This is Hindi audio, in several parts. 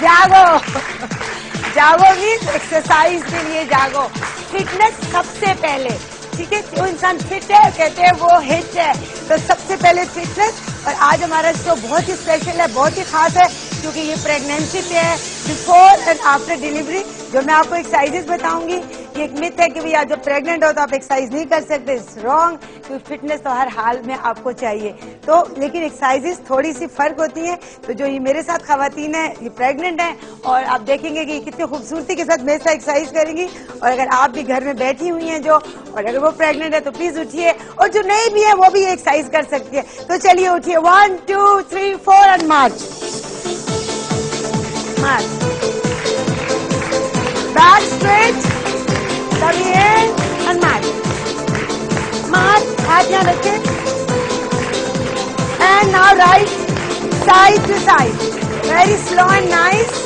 जागो, जागो मीन्स एक्सरसाइज के लिए जागो। फिटनेस सबसे पहले, ठीक है। जो इंसान फिट है कहते हैं वो हिट है, तो सबसे पहले फिटनेस। और आज हमारा शो बहुत ही स्पेशल है, बहुत ही खास है, क्योंकि ये प्रेगनेंसी पे है, बिफोर एंड आफ्टर डिलीवरी। जो मैं आपको एक्सरसाइजेस बताऊंगी, ये एक मिथ है कि भैया जब प्रेग्नेंट हो तो आप एक्सरसाइज नहीं कर सकते, इट्स रॉन्ग, क्योंकि फिटनेस तो हर हाल में आपको चाहिए। तो लेकिन एक्सरसाइजेस थोड़ी सी फर्क होती हैं। तो जो ये मेरे साथ खवातीन है, ये प्रेग्नेंट है, और आप देखेंगे कि कितनी खूबसूरती के साथ मेरे साथ एक्सरसाइज करेंगी। और अगर आप भी घर में बैठी हुई हैं जो, और अगर वो प्रेग्नेंट है तो प्लीज उठिए, और जो नहीं भी है वो भी एक्सरसाइज कर सकती है। तो चलिए उठिए, 1 2 3 4 and March. March, back straight, come in and march, march, हाथ यहाँ रखें, and now right, side to side, very slow and nice,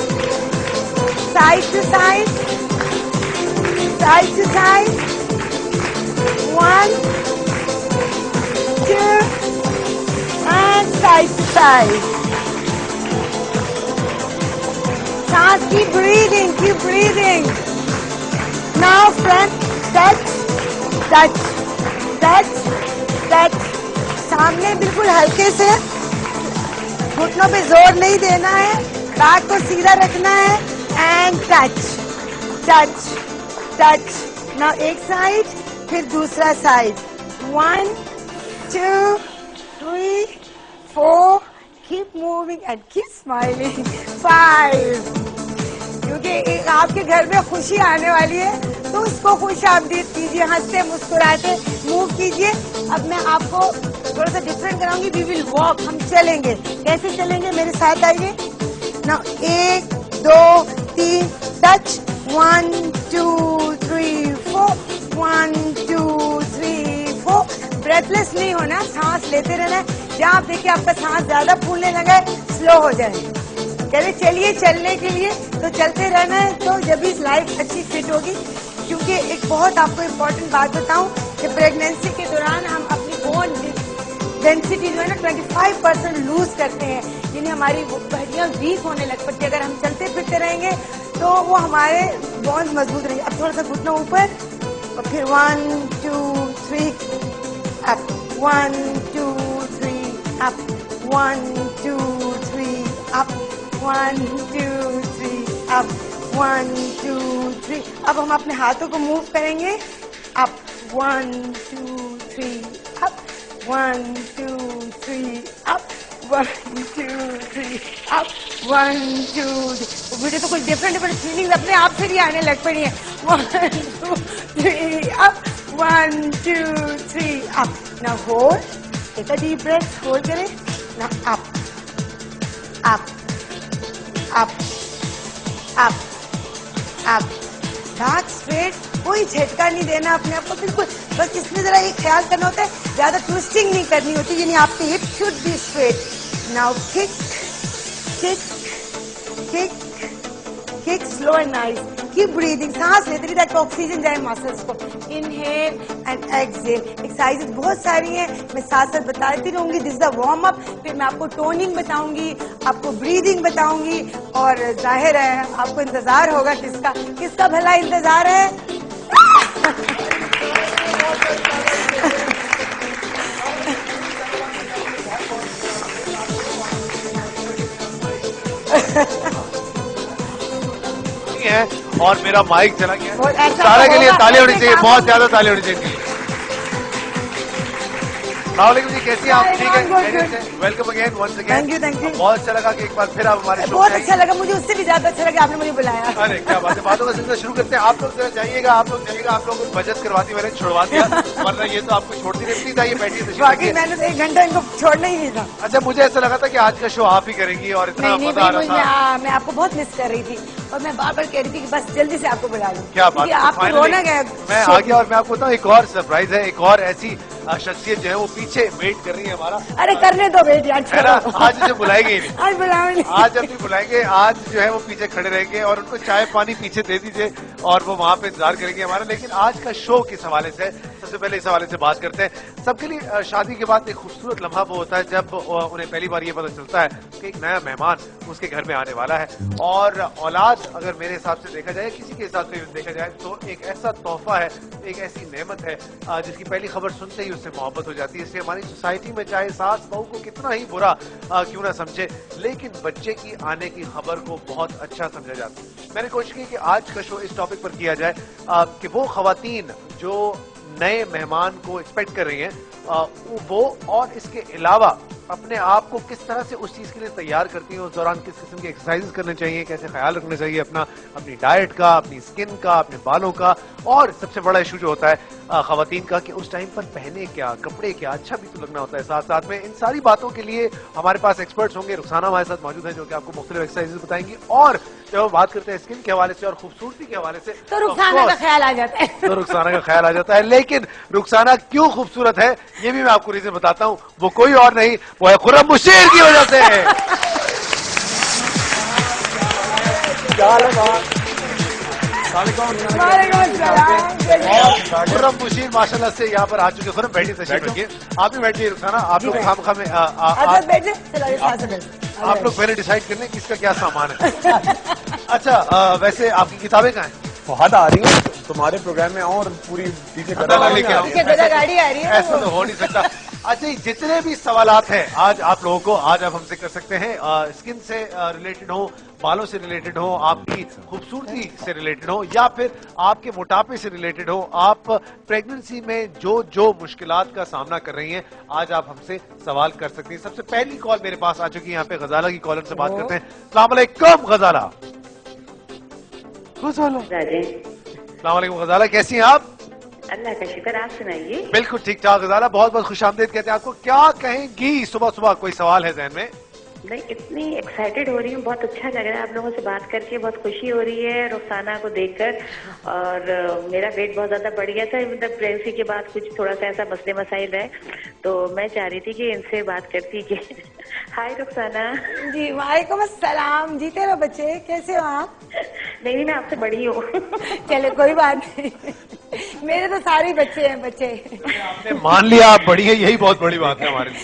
side to side, side to side, 1 2 and side to side. Keep breathing, keep breathing. Now front, touch, touch, touch, touch. सामने बिल्कुल हल्के से, घुटनों पे जोर नहीं देना है, बैक को सीधा रखना है, and touch, touch, touch. Now एक साइड, फिर दूसरा side, 1 2 3 4, keep moving and keep smiling, 5। क्योंकि आपके घर में खुशी आने वाली है, तो उसको खुश आमदीद कीजिए, हंसते मुस्कुराते मूव कीजिए। अब मैं आपको थोड़ा सा डिफरेंट कराऊंगी। वी विल वॉक, हम चलेंगे। कैसे चलेंगे, मेरे साथ आइए ना। 1 2 3 टच, 1 2 3 4, 1 2 3 4। ब्रेथलेस नहीं होना, सांस लेते रहना है। जहाँ आप देखिए आपका सांस ज्यादा फूलने लगा है, स्लो हो जाए। कहते चलिए चलने के लिए, तो चलते रहना है। तो जब भी लाइफ अच्छी फिट होगी, क्योंकि एक बहुत आपको इम्पोर्टेंट बात बताऊं कि प्रेगनेंसी के दौरान हम अपनी बोन डेंसिटी जो है ना 25% लूज करते हैं, यानी हमारी हड्डियां वीक होने लग पड़ती है। अगर हम चलते फिरते रहेंगे तो वो हमारे बोन्स मजबूत रहेंगे। अब थोड़ा सा घुटना ऊपर, और फिर 1 2 3 अप, 1 2 3 अप, 1 2 3 अप, 1 2 3 अप, 1 2 3। अब हम अपने हाथों को मूव करेंगे, अप, 1 2 3 अप, 1 2 3 अप, 1 2 3 अप, 1 2 3। मुझे तो कुछ डिफरेंट डिफरेंट फीलिंग्स अपने आप से भी आने लग पड़ी है। 1 2 3 up, 1 2 3 up. Now hold, take a deep breath, hold करें। Now up, up, up, up, up, back straight. कोई झटका नहीं देना अपने आप को, बिल्कुल बस इसमें जरा एक ख्याल करना होता है, ज्यादा ट्विस्टिंग नहीं करनी होती, यानी आपकी hip should be straight. Now kick, kick, kick, kick, slow and nice. Keep breathing, सांस लेते रहिए ताकि ऑक्सीजन जाए मसल्स को। Inhale and exhale. एक्सरसाइजेस बहुत सारी हैं, मैं साथ साथ बताती रहूंगी। This is the warm up, फिर मैं आपको टोनिंग बताऊंगी, आपको ब्रीदिंग बताऊंगी, और जाहिर है आपको इंतजार होगा किसका, किसका भला इंतजार है। है और मेरा माइक चला गया। सारे के लिए ताली होनी चाहिए, बहुत ज्यादा ताली होनी चाहिए। सलामुअलैकुम जी, कैसी आप? ठीक है, welcome again once again. Thank you, thank you. बहुत अच्छा लगा कि एक बार फिर आप हमारे शो बहुत अच्छा लगा, मुझे उससे भी ज्यादा अच्छा लगा आपने मुझे बुलाया। अरे क्या बात है, बातों का सिलसिला शुरू करते हैं। आप लोग जाइएगा, आप लोग जाइएगा, आप लोगों को बचत करवाती मैंने छुड़वा दिया, वरना ये तो आपको छोड़ती रहती था। ये बैठी बाकी मैंने तो 1 घंटा इनको छोड़ना ही नहीं था। अच्छा, मुझे ऐसा लगा था कि आज का शो आप ही करेंगी और इतना मजा आ रहा था। मैं आपको बहुत मिस कर रही थी, और मैं बार बार कह रही थी कि बस जल्दी से आपको बुला लूं। क्या बात, आपको रोना गया। मैं आ गया, और मैं आपको बताऊं एक और सरप्राइज है, एक और ऐसी शख्सियत जो है वो पीछे वेट कर रही है हमारा। अरे करने दो बेटी, अच्छा है ना, आज इसे बुलाएंगे ही नहीं। आज बुलाओ, आज जब भी बुलाएंगे, आज जो है वो पीछे खड़े रहेंगे और उनको चाय पानी पीछे दे दीजिए और वो वहां पे इंतजार करेंगे हमारा। लेकिन आज का शो किस हवाले से, सबसे पहले इस हवाले से बात करते हैं। सबके लिए शादी के बाद एक खूबसूरत लम्हा वो होता है जब उन्हें पहली बार ये पता चलता है कि एक नया मेहमान उसके घर में आने वाला है। और औलाद अगर मेरे हिसाब से देखा जाए, किसी के हिसाब से देखा जाए, तो एक ऐसा तोहफा है, एक ऐसी नेमत है जिसकी पहली खबर सुनते ही उससे मोहब्बत हो जाती है। इसलिए हमारी सोसाइटी में चाहे सास बहू को कितना ही बुरा क्यों ना समझे, लेकिन बच्चे की आने की खबर को बहुत अच्छा समझा जाता है। मैंने कोशिश की कि आज का शो इस टॉपिक पर किया जाए कि वो खवातीन जो नए मेहमान को एक्सपेक्ट कर रही हैं, वो और इसके अलावा अपने आप को किस तरह से उस चीज के लिए तैयार करती हैं, उस दौरान किस किस्म के एक्सरसाइजेस करने चाहिए, कैसे ख्याल रखना चाहिए अपनी डाइट का, अपनी स्किन का, अपने बालों का, और सबसे बड़ा इशू जो होता है खवातीन का कि उस टाइम पर पहने क्या, कपड़े क्या, अच्छा भी तो लगना होता है साथ साथ में। इन सारी बातों के लिए हमारे पास एक्सपर्ट्स होंगे। रुखसाना हमारे साथ मौजूद है जो कि आपको मुख्तलिफ एक्सरसाइजेज बताएंगी। और जब हम बात करते हैं स्किन के हवाले से और खूबसूरती के हवाले से, तो रुखसाना का ख्याल आ जाता है। तो रुखसाना का ख्याल आ जाता है। लेकिन रुखसाना क्यों खूबसूरत है ये भी मैं आपको रीजन बताता हूं। वो कोई और नहीं, वो है खुर्रम मुशीर की वजह से। खुर्रम मुशीर माशाल्लाह से यहाँ पर आ चुके। खुर्रम बैठिए, तशरीफ रखिए। आप भी बैठिए रुखसाना। आप लोग खाम में आप लोग पहले डिसाइड कर लें किसका क्या सामान है। अच्छा, वैसे आपकी किताबें कहाँ हैं? फहद आ रही है तुम्हारे प्रोग्राम में और पूरी पीछे गदा गाड़ी आ रही है। ऐसा तो हो नहीं सकता। अच्छा, जितने भी सवालात हैं आज आप लोगों को, आज आप हमसे कर सकते हैं। स्किन से रिलेटेड हो, बालों से रिलेटेड हो, आपकी खूबसूरती से रिलेटेड हो, या फिर आपके मोटापे से रिलेटेड हो, आप प्रेगनेंसी में जो मुश्किलात का सामना कर रही हैं, आज आप हमसे सवाल कर सकती हैं। सबसे पहली कॉल मेरे पास आ चुकी है यहाँ पे। गजाला की कॉलर से बात करते हैं। अस्सलाम वालेकुम गजाला। अस्सलाम वालेकुम गजाला, कैसी हैं आप? अल्लाह का शुक्र, आप सुनाइए। बिल्कुल ठीक ठाक गजाला, बहुत बहुत खुशामदीद कहते हैं आपको। क्या कहेंगी सुबह सुबह, कोई सवाल है जहन में? नहीं, इतनी एक्साइटेड हो रही हूँ, बहुत अच्छा लग रहा है आप लोगों से बात करके, बहुत खुशी हो रही है रुखसाना को देखकर। और मेरा वेट बहुत ज्यादा बढ़ गया था, मतलब प्रेगनेंसी के बाद कुछ थोड़ा सा ऐसा मसले मसाइल रहे, तो मैं चाह रही थी कि इनसे बात करती कि हाय रुखसाना। जी वालेकुम अस्सलाम। जीते रहो बच्चे, कैसे हो आप? नहीं, मैं आपसे बड़ी हूँ। चलो कोई बात नहीं, मेरे तो सारे बच्चे हैं बच्चे। आपने मान लिया आप बड़ी है, यही बहुत बड़ी बात है हमारे लिए।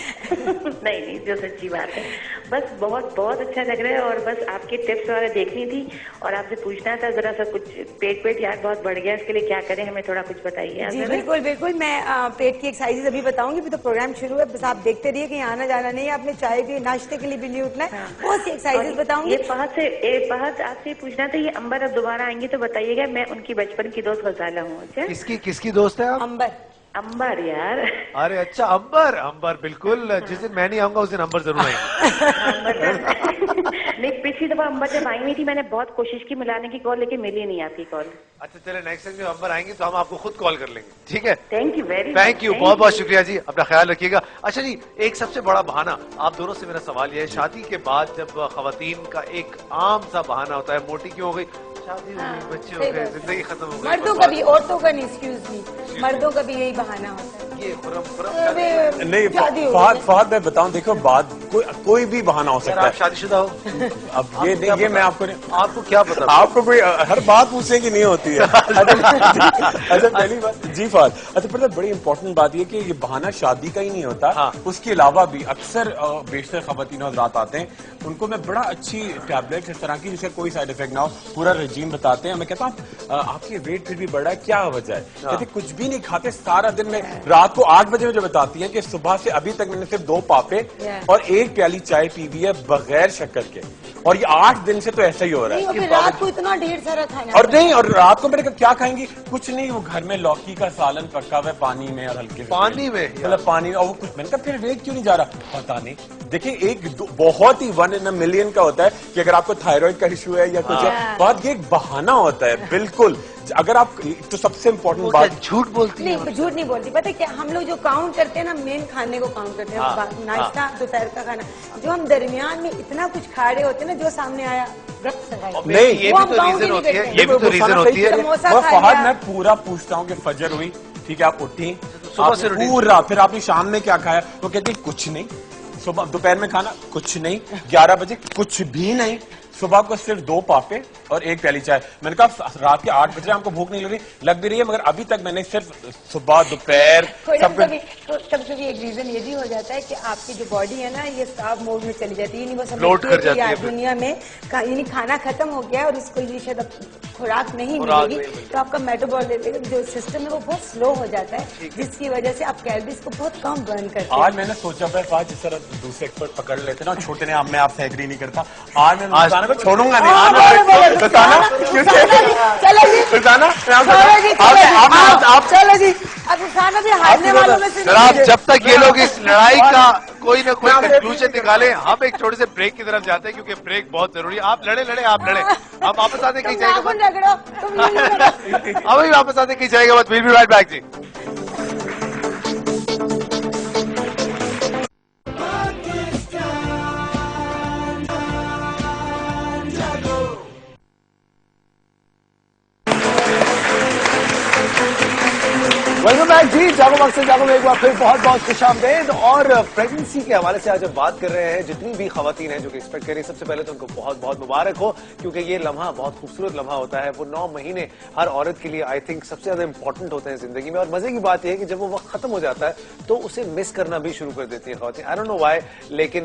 नहीं, जो सच्ची बात है। बस बहुत बहुत अच्छा लग रहा है और बस आपके टिप्स वगैरह देखनी थी और आपसे पूछना था जरा सा कुछ। पेट यार बहुत बढ़ गया, इसके लिए क्या करें, हमें थोड़ा कुछ बताइए। जी बिल्कुल बिल्कुल, मैं पेट की एक्सरसाइजेज अभी बताऊंगी, फिर तो प्रोग्राम शुरू है, बस आप देखते रहिए कि आना जाना नहीं है, आपने चाय भी, नाश्ते के लिए भी नहीं उठना है। बहुत सी एक्सरसाइजेज बताऊंगी। ये फहद आपसे पूछना था, ये अंबर अब दोबारा आएंगी तो बताइएगा। मैं उनकी बचपन की दोस्त गजाला हूँ। अच्छा, किसकी दोस्त है आप? अंबर यार। अरे अच्छा, अंबर बिल्कुल। जिस दिन मैं नहीं आऊंगा उस दिन अंबर जरूर आएंगे। नहीं, पिछली दफा अंबर जब आई हुई थी मैंने बहुत कोशिश की मिलाने की कॉल, लेकिन मिली नहीं आपकी कॉल। अच्छा चले, नेक्स्ट टाइम जब अंबर आएंगे तो हम आपको खुद कॉल कर लेंगे, ठीक है? Thank you very much. Thank you, बहुत बहुत शुक्रिया जी, अपना ख्याल रखिएगा। अच्छा जी, एक सबसे बड़ा बहाना आप दोनों से मेरा सवाल यह है, शादी के बाद जब खवातीन का एक आम सा बहाना होता है, मोटी क्यों हो गई, शादी हो गई, बच्चे हो गए, जिंदगी खत्म हो गई। मर्दों का भी, औरतों का नहीं, एक्सक्यूज मी, मर्दों का भी यही बहाना होता है। ये नहीं, फहद मैं बताऊं, देखो बात कोई भी बहाना हो सकता है। आप शादीशुदा हो? अब ये मैं आपको क्या पता, आपको कोई हर बात पूछने की नहीं होती है। अच्छा पहली बात जी फहद, अच्छा पहले बड़ी इंपॉर्टेंट बात ये कि ये बहाना शादी का ही नहीं होता। हाँ। उसके अलावा भी अक्सर बेशतर खवातीन हज़रात आते हैं, उनको मैं बड़ा अच्छी टैबलेट इस तरह की जिसका कोई साइड इफेक्ट ना हो, पूरा रजीम बताते हैं। मैं कहता हूँ आपके वेट फिर भी बढ़ा है, क्या वजह है? कहते कुछ भी नहीं खाते सारा दिन में, रात को 8 बजे मुझे बताती है कि सुबह से अभी तक मैंने सिर्फ 2 पापे और 1 प्याली चाय पी हुई है बगैर शक्कर के, और ये 8 दिन से तो ऐसा ही हो रहा है। फिर रात को इतना ढेर सारा खाना, और नहीं, और रात को मैंने क्या खाएंगी, कुछ नहीं, वो घर में लौकी का सालन पका हुआ है पानी में और हल्के पानी में, मतलब पानी में, और वो कुछ, मैंने कहा फिर वेट क्यों नहीं जा रहा, पता नहीं। देखिए एक बहुत ही 1 in a million का होता है कि अगर आपको थायराइड का इशू है या कुछ है, बात ये एक बहाना होता है बिल्कुल। अगर आप, तो सबसे इम्पोर्टेंट बात, झूठ बोलती है? नहीं, झूठ नहीं बोलती। पता है क्या, हम लोग जो काउंट करते हैं ना, मेन खाने को काउंट करते हैं। हाँ, नाश्ता, दोपहर का खाना, जो हम दरमियान में इतना कुछ खा रहे होते हैं ना, जो सामने आया नहीं, ये भी तो रीजन होती है, ये भी तो रीजन होती है। फहद मैं पूरा पूछता हूँ कि फजर हुई, ठीक है, आप उठी, सुबह से रूटीन पूरा। फिर आपने शाम में क्या खाया? वो कहती है कुछ नहीं। सुबह दोपहर में खाना कुछ नहीं, 11 बजे कुछ भी नहीं, सुबह को सिर्फ 2 पापे और 1 प्याली चाय। मैंने कहा रात के 8 बजे हमको भूख नहीं लग रही, लग भी रही है, मगर अभी तक मैंने सिर्फ सुबह दोपहर सब कभी एक रीजन ये भी हो जाता है कि आपकी जो बॉडी है ना ये स्टार्व मोड में चली जाती है, यानी वो लोड कर समझती जाती है है कि दुनिया में यानी खाना खत्म हो गया है और उसको ये शायद अब खुराक नहीं मिलेगी, तो आपका मेटाबॉलिज्म जो सिस्टम है वो बहुत स्लो हो जाता है, जिसकी वजह से आप कैलोरीज को बहुत कम बर्न करते हैं। आज मैंने सोचा था जिस तरह दूसरे एक्सपर्ट पकड़ लेते ना, छोटे ने मैं आपसे एग्री नहीं करता, आज मैं रुसाना को छोड़ूंगा नहीं। चलो जी, अब रुसाना भी हारने वालों में से सर, आप जब तक ये लोग इस लड़ाई का कोई ना कोई कंक्लूजन निकाले, हम एक छोटे से ब्रेक की तरफ जाते हैं, क्योंकि ब्रेक बहुत जरूरी है। आप लड़े आप लड़े, हम वापस आते कहीं जाएगा अभी वापस आते कहीं जाएगा मत। विल बी राइट बैक जी। वेलकम बैक जी, जागो मकसद जागो में एक बार फिर बहुत बहुत खुशामदीद। और प्रेगनेंसी के हवाले से आज हम बात कर रहे हैं, जितनी भी खवातीन हैं जो कि एक्सपेक्ट कर रही है, सबसे पहले तो उनको बहुत बहुत मुबारक हो, क्योंकि ये लम्हा बहुत खूबसूरत लम्हा होता है। वो 9 महीने हर औरत के लिए आई थिंक सबसे ज्यादा इंपॉर्टेंट होते हैं जिंदगी में। और मजे की बात यह है कि जब वो वक्त खत्म हो जाता है तो उसे मिस करना भी शुरू कर देती है खवातीन। आई डोंट नो व्हाई, लेकिन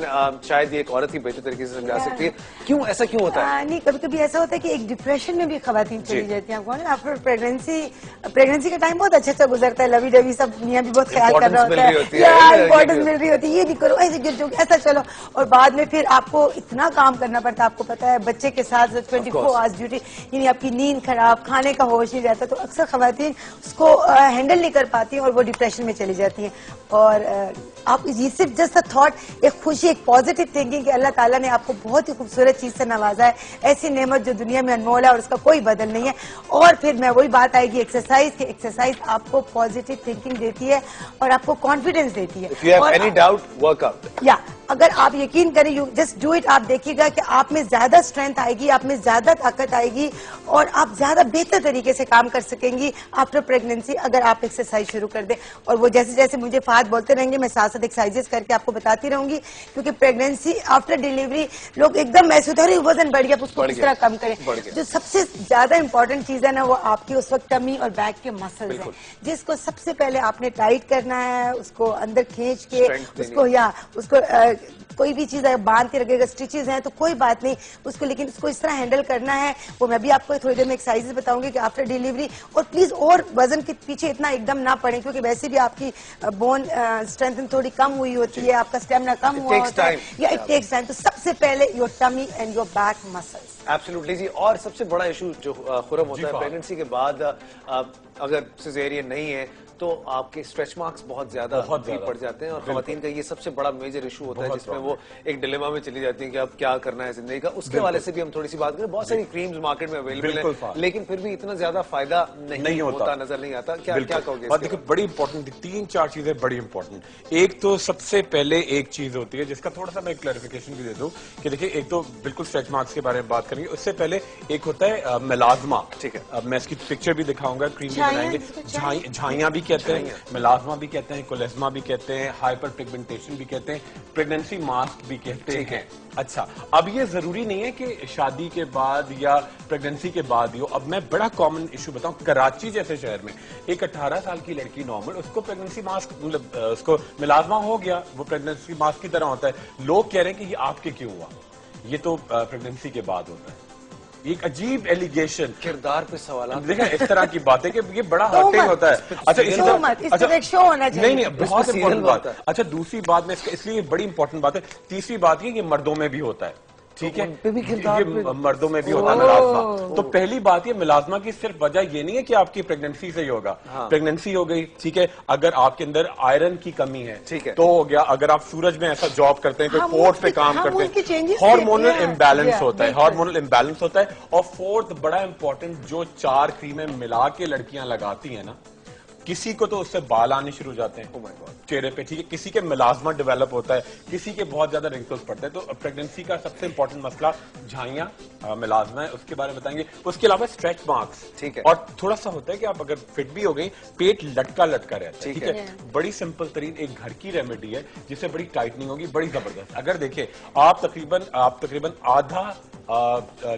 शायद ये एक औरत ही बेहतर तरीके से समझा सकती है क्यों ऐसा क्यों होता है। नहीं, कभी कभी ऐसा होता है कि एक डिप्रेशन में भी खवातीन चली जाती हैं। आपको आफ्टर प्रेगनेंसी का टाइम बहुत अच्छा गुजरता है, लवी डवी सब मियां भी बहुत ख्याल कर रहा होता है, इंपॉर्टेंस मिल रही होती है, ये भी करो ऐसे गिर जाओ ऐसा चलो, और बाद में फिर आपको इतना काम करना पड़ता है। आपको पता है बच्चे के साथ 24 आवर्स ड्यूटी, यानी आपकी नींद खराब, खाने का होश नहीं रहता, तो अक्सर खवातीन उसको हैंडल नहीं कर पाती और वो डिप्रेशन में चली जाती हैं। और आप ये सिर्फ जस्ट अ थॉट, एक खुशी, एक पॉजिटिव थिंकिंग कि अल्लाह ताला ने आपको बहुत ही खूबसूरत चीज से नवाजा है, ऐसी नेमत जो दुनिया में अनमोल है और उसका कोई बदल नहीं है। और फिर मैं वही बात आएगी एक्सरसाइज आपको पॉजिटिव थिंकिंग देती है और आपको कॉन्फिडेंस देती है। If you have any doubt, work out. या अगर आप यकीन करें, यू जस्ट डू इट, आप देखिएगा कि आप में ज्यादा स्ट्रेंथ आएगी, आप में ज्यादा ताकत आएगी और आप ज्यादा बेहतर तरीके से काम कर सकेंगी आफ्टर प्रेगनेंसी, अगर आप एक्सरसाइज शुरू कर दें। और वो जैसे जैसे मुझे फात बोलते रहेंगे, मैं साथ साथ एक्सरसाइजेस करके आपको बताती रहूंगी, क्योंकि प्रेगनेंसी आफ्टर डिलीवरी लोग एकदम महसूस हो रही वजन बढ़ गया, उसको किस तरह कम करें। जो सबसे ज्यादा इंपॉर्टेंट चीज है ना, वो आपकी उस वक्त टमी और बैक के मसल्स हैं, जिसको सबसे पहले आपने टाइट करना है, उसको अंदर खींच के उसको कोई भी चीज बांध के रखेगा, स्टिचेस हैं तो कोई बात नहीं उसको, लेकिन उसको इस तरह हैंडल करना है। वो मैं भी आपको थोड़ी देर में एक्सरसाइजेस बताऊंगी कि आफ्टर डिलीवरी। और प्लीज और वजन के पीछे इतना एकदम ना पड़े, क्योंकि वैसे भी आपकी बोन स्ट्रेंथ थोड़ी कम हुई होती है, आपका स्टेमिना कम हुआ होता है, या इट टेक्स टाइम। तो सबसे पहले your tummy and your back muscles. Absolutely जी। और सबसे बड़ा इशू जो खुरम होता है प्रेगनेंसी के बाद, अगर सिजेरियन नहीं है तो आपके स्ट्रेच मार्क्स बहुत ज्यादा पड़ जाते हैं, और खवातीन का ये सबसे बड़ा मेजर इशू होता है, जिसमें वो एक डिलेमा में चली जाती है कि अब क्या करना है जिंदगी का। उसके हवाले से भी हम थोड़ी सी बात करें। बहुत सारी क्रीम्स मार्केट में अवेलेबल है, लेकिन फिर भी इतना ज्यादा फायदा नहीं होता, नजर नहीं आता। क्या कहोगे? और देखिए बड़ी इंपॉर्टेंट 3-4 चीजें बड़ी इंपॉर्टेंट। एक तो सबसे पहले एक चीज होती है जिसका थोड़ा सा मैं क्लैरिफिकेशन भी दे दूं कि देखिए, एक तो बिल्कुल स्ट्रेच मार्क्स के बारे में बात करेंगे, उससे पहले एक होता है मेलाज्मा। ठीक है, अब मैं इसकी पिक्चर भी दिखाऊंगा, क्रीम भी बनाएंगे। झाइयां भी कहते हैं, मेलाज्मा भी कहते हैं, कोलेस्मा भी कहते हैं, हाइपर पिगमेंटेशन भी कहते हैं, प्रेगनेंसी मास्क भी कहते हैं। अच्छा, अब ये जरूरी नहीं है कि शादी के बाद या प्रेगनेंसी के बाद ही हो। अब मैं बड़ा कॉमन इशू बताऊं, कराची जैसे शहर में एक 18 साल की लड़की नॉर्मल, उसको प्रेगनेंसी मास्क, मतलब उसको मिलाजमा हो गया, वो प्रेगनेंसी मास्क की तरह होता है। लोग कह रहे हैं कि ये आपके क्यों हुआ, ये तो प्रेगनेंसी के बाद होता है। एक अजीब एलिगेशन, किरदार पे सवाल देखा, इस तरह की बातें कि ये बड़ा हर्टिंग होता है। अच्छा, शो होना चाहिए। नहीं, बहुत इंपॉर्टेंट बात है। अच्छा, दूसरी बात में इसलिए बड़ी इंपॉर्टेंट बात है। तीसरी बात ये मर्दों में भी होता है, ठीक है, ये मर्दों में भी होता है मिलाजमा। तो पहली बात ये मिलाजमा की सिर्फ वजह ये नहीं है कि आपकी प्रेगनेंसी से ही होगा। प्रेगनेंसी हो गई, ठीक है, अगर आपके अंदर आयरन की कमी है, ठीक है, तो हो गया। अगर आप सूरज में ऐसा जॉब करते हैं, कोई पोर्ट पे काम करते हैं, हार्मोनल इम्बैलेंस होता है, हार्मोनल इम्बैलेंस होता है। और फोर्थ बड़ा इंपॉर्टेंट, जो 4 क्रीमें मिला के लड़कियां लगाती हैं ना, किसी को तो उससे बाल आने शुरू हो जाते हैं Oh my God. चेहरे पे, ठीक है, किसी के मिलाजमा डेवलप होता है, किसी के बहुत ज्यादा रिंकल्स पड़ते हैं। तो प्रेगनेंसी का सबसे इंपॉर्टेंट मसला झाइयां, मिलाजमा है, उसके बारे में बताएंगे। उसके अलावा स्ट्रेच मार्क्स, ठीक है। और थोड़ा सा होता है कि आप अगर फिट भी हो गई, पेट लटका लटका रहता है, ठीक ठीक है। है। बड़ी सिंपल तरीन एक घर की रेमेडी है जिससे बड़ी टाइटनिंग होगी, बड़ी जबरदस्त। अगर देखें आप तकरीबन आधा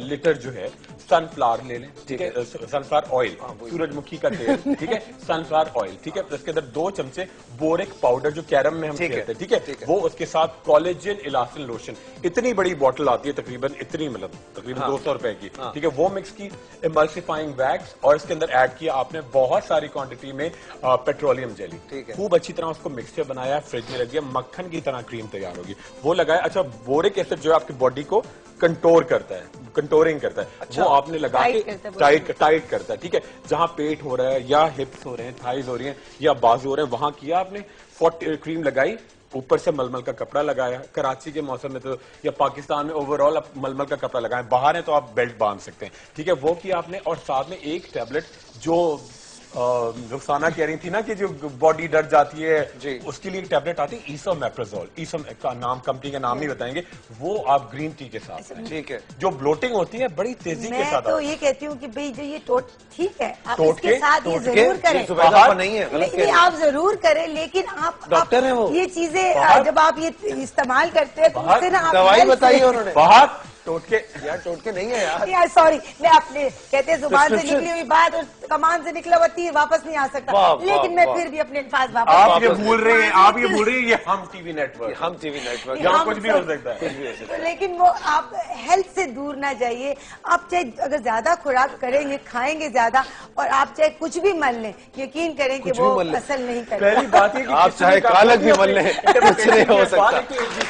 लीटर जो है सनफ्लावर ले लें, ठीक है, सनफ्लावर ऑयल, सूरजमुखी का तेल, ठीक है, सनफ्लावर ऑयल, ठीक है, उसके अंदर 2 चमचे बोरिक पाउडर जो कैरम में हम खेलते हैं, ठीक है, वो उसके साथ कोलेजन इलास्टिन लोशन, इतनी बड़ी बोतल आती है तकरीबन इतनी, मतलब तकरीबन 200 रुपए की, ठीक है, वो मिक्स की, इमल्सिफाइंग वैक्स, और इसके अंदर ऐड किया आपने बहुत सारी क्वांटिटी में पेट्रोलियम जेली, ठीक है। खूब अच्छी तरह उसको मिक्सचर बनाया, फ्रिज में रख दिया, मक्खन की तरह क्रीम तैयार होगी, वो लगाया। अच्छा, बोरिक एसिड जो है आपकी बॉडी को कंटोर करता है, कंटोरिंग करता है, अच्छा, वो आपने लगा टाइट के करता है, टाइट करता है, ठीक है, जहां पेट हो रहा है या हिप्स हो रहे हैं, थाइज हो रही हैं या बाजू हो रहे हैं, वहां किया आपने, क्रीम लगाई, ऊपर से मलमल का कपड़ा लगाया। कराची के मौसम में तो या पाकिस्तान में ओवरऑल आप मलमल का कपड़ा लगाएं, बाहर है तो आप बेल्ट बांध सकते हैं, ठीक है, वो किया आपने। और साथ में एक टैबलेट जो रुखसाना कह रही थी ना कि जो बॉडी डर जाती है, उसके लिए एक टैबलेट आती है ईसोमेप्राजोल, ईसो का नाम, कंपनी का नाम नहीं बताएंगे, वो आप ग्रीन टी के साथ लें। ठीक है। जो ब्लोटिंग होती है बड़ी तेजी के मैं साथ तो आती है। ये कहती हूँ कि भाई जो ये ठीक है, आप टोट इसके के- साथ ये टोट जरूर करें। ये जुबैदा आपा नहीं है, गलत नहीं, कह रहे हैं। आप जरूर करें, लेकिन आप डॉक्टर हैं वो। ये चीजें बाहर- जब आप ये इस्तेमाल करते हैं तो बाहर उससे ना आप दवाई health बताई से- उन्होंने। बाहर टोट के यार टोटके नहीं है यार। यार सॉरी, मैं अपने कहते हैं जुबान से Prescription। निकली हुई बात और कमान से निकला हुआ तीर वापस नहीं आ सकता, वाह, लेकिन वाह, मैं वाह। फिर भी अपने अल्फाज आप वापस ये भूल रहे हैं, आप ये भूल रहे हैं, ये हम टीवी नेटवर्क, हम टीवी नेटवर्क यहाँ हम कुछ भी हो सब- सकता है। तो लेकिन वो आप हेल्थ से दूर ना जाइए। आप चाहे अगर ज्यादा खुराक करेंगे, खाएंगे ज्यादा, और आप चाहे कुछ भी मन लें, यकीन करें कि कुछ वो भी मन लें। असर नहीं पहली करेगा। बात है कि आप किसी चाहे ने कहा कालक कि भी अपने मन लें, interpretation कुछ नहीं हो के बाद सकता। एक-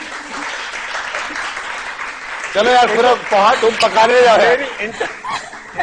चलो यार पूरा पहाड़ तुम पकाने जा रहे हैं।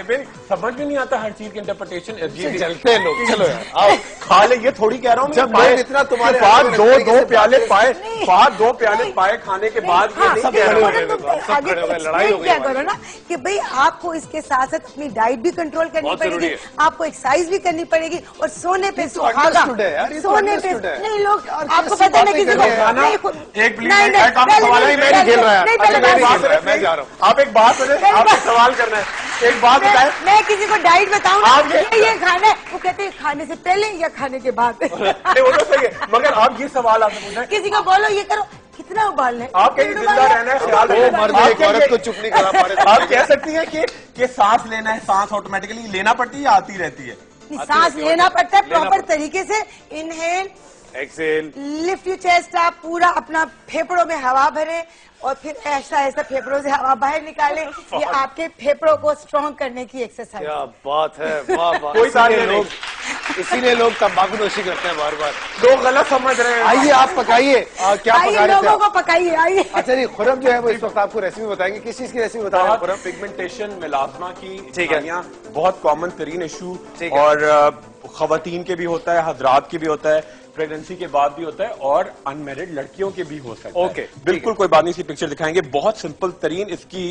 फिर समझ में नहीं आता हर चीज की इंटरप्रिटेशन चलते हैं लोग, चलो यार आओ। खा ले, ये थोड़ी कह रहा हूँ जब लोग इतना तुम्हारे बाद आगे दो रखते हैं दो कि प्याले बातें- पाए, नहीं। बाद 2 प्याले नहीं। पाए खाने के बाद ये हाँ, नहीं सब कह खड़े रहा हो हूँ। गए, तुम सब आगे खड़े हो गए, लड़ाई हो गई क्या हमारी। करो ना कि भाई आपको इसके साथ साथ अपनी डाइट भी कंट्रोल करनी बहुत जरूरी पड़ेगी, है। आपको एक्सरसाइज भी करनी पड़ेगी, और सोने पे तो सुहागा, understood है यार, ये तो सोने पे understood है। नहीं लोग यार, आपको कैसी पता है मैं बातें किसी कर को रहे हैं? नहीं, एक मिनट, नहीं, एक काम पहले सवाल नहीं, है, मैं नहीं पहले खेल रहा है। नहीं, अच्छा, पहले मैं नहीं बात खेल रहा है, मैं जा रहा हूँ। आप एक बात बताए, आप एक सवाल करना है, एक बात बताए, मैं किसी को डाइट बताऊं ना, आप ये खाना है, वो कहते हैं खाने से पहले या खाने के बाद। नहीं, वो तो सही है, मगर आप ये सवाल आपने पूछा है, किसी को बोलो ये करो, कितना उबालना है, आप कहीं जिंदा रहना है, ख्याल वो रखना है। मर्द आप एक क्या औरत ये- को चुप नहीं करा पा रहे। आप कह सकती हैं कि सांस लेना है, सांस ऑटोमेटिकली लेना पड़ती है या आती रहती है? सांस लेना पड़ता है लेना प्रॉपर पड़ता तरीके से। Inhale, exhale. Lift you chest आप पूरा अपना फेफड़ों में हवा भरें, और फिर ऐसा ऐसा फेफड़ों से हवा बाहर निकालें। ये आपके फेफड़ों को स्ट्रॉन्ग करने की एक्सरसाइज। क्या बात है, वाह वाह। कोई तारीफ इसीलिए नहीं। लोग इसीलिए लोग तंबाकू नोशी करते हैं बार बार। लोग गलत समझ रहे हैं। आइए आप पकाइए, क्या आइए पका रहे थे लोगों आप? को पकाइए, आइए। अच्छा जी, खुरम जो है वो इस वक्त आपको रेसिपी बताएंगे। किस चीज की रेसिपी बता रहे हैं खुरम? पिगमेंटेशन, मिलाजमा की ठीक है। झाइयाँ बहुत कॉमन तरीन इशू, ठीक है। और खवातीन के भी होता है, हजरात के भी होता है, प्रेगनेंसी के बाद भी होता है, और अनमेरिड लड़कियों के भी हो सकता ओके, है। ठीक बिल्कुल है। कोई बात नहीं, इसकी पिक्चर दिखाएंगे, बहुत सिंपल तरीन इसकी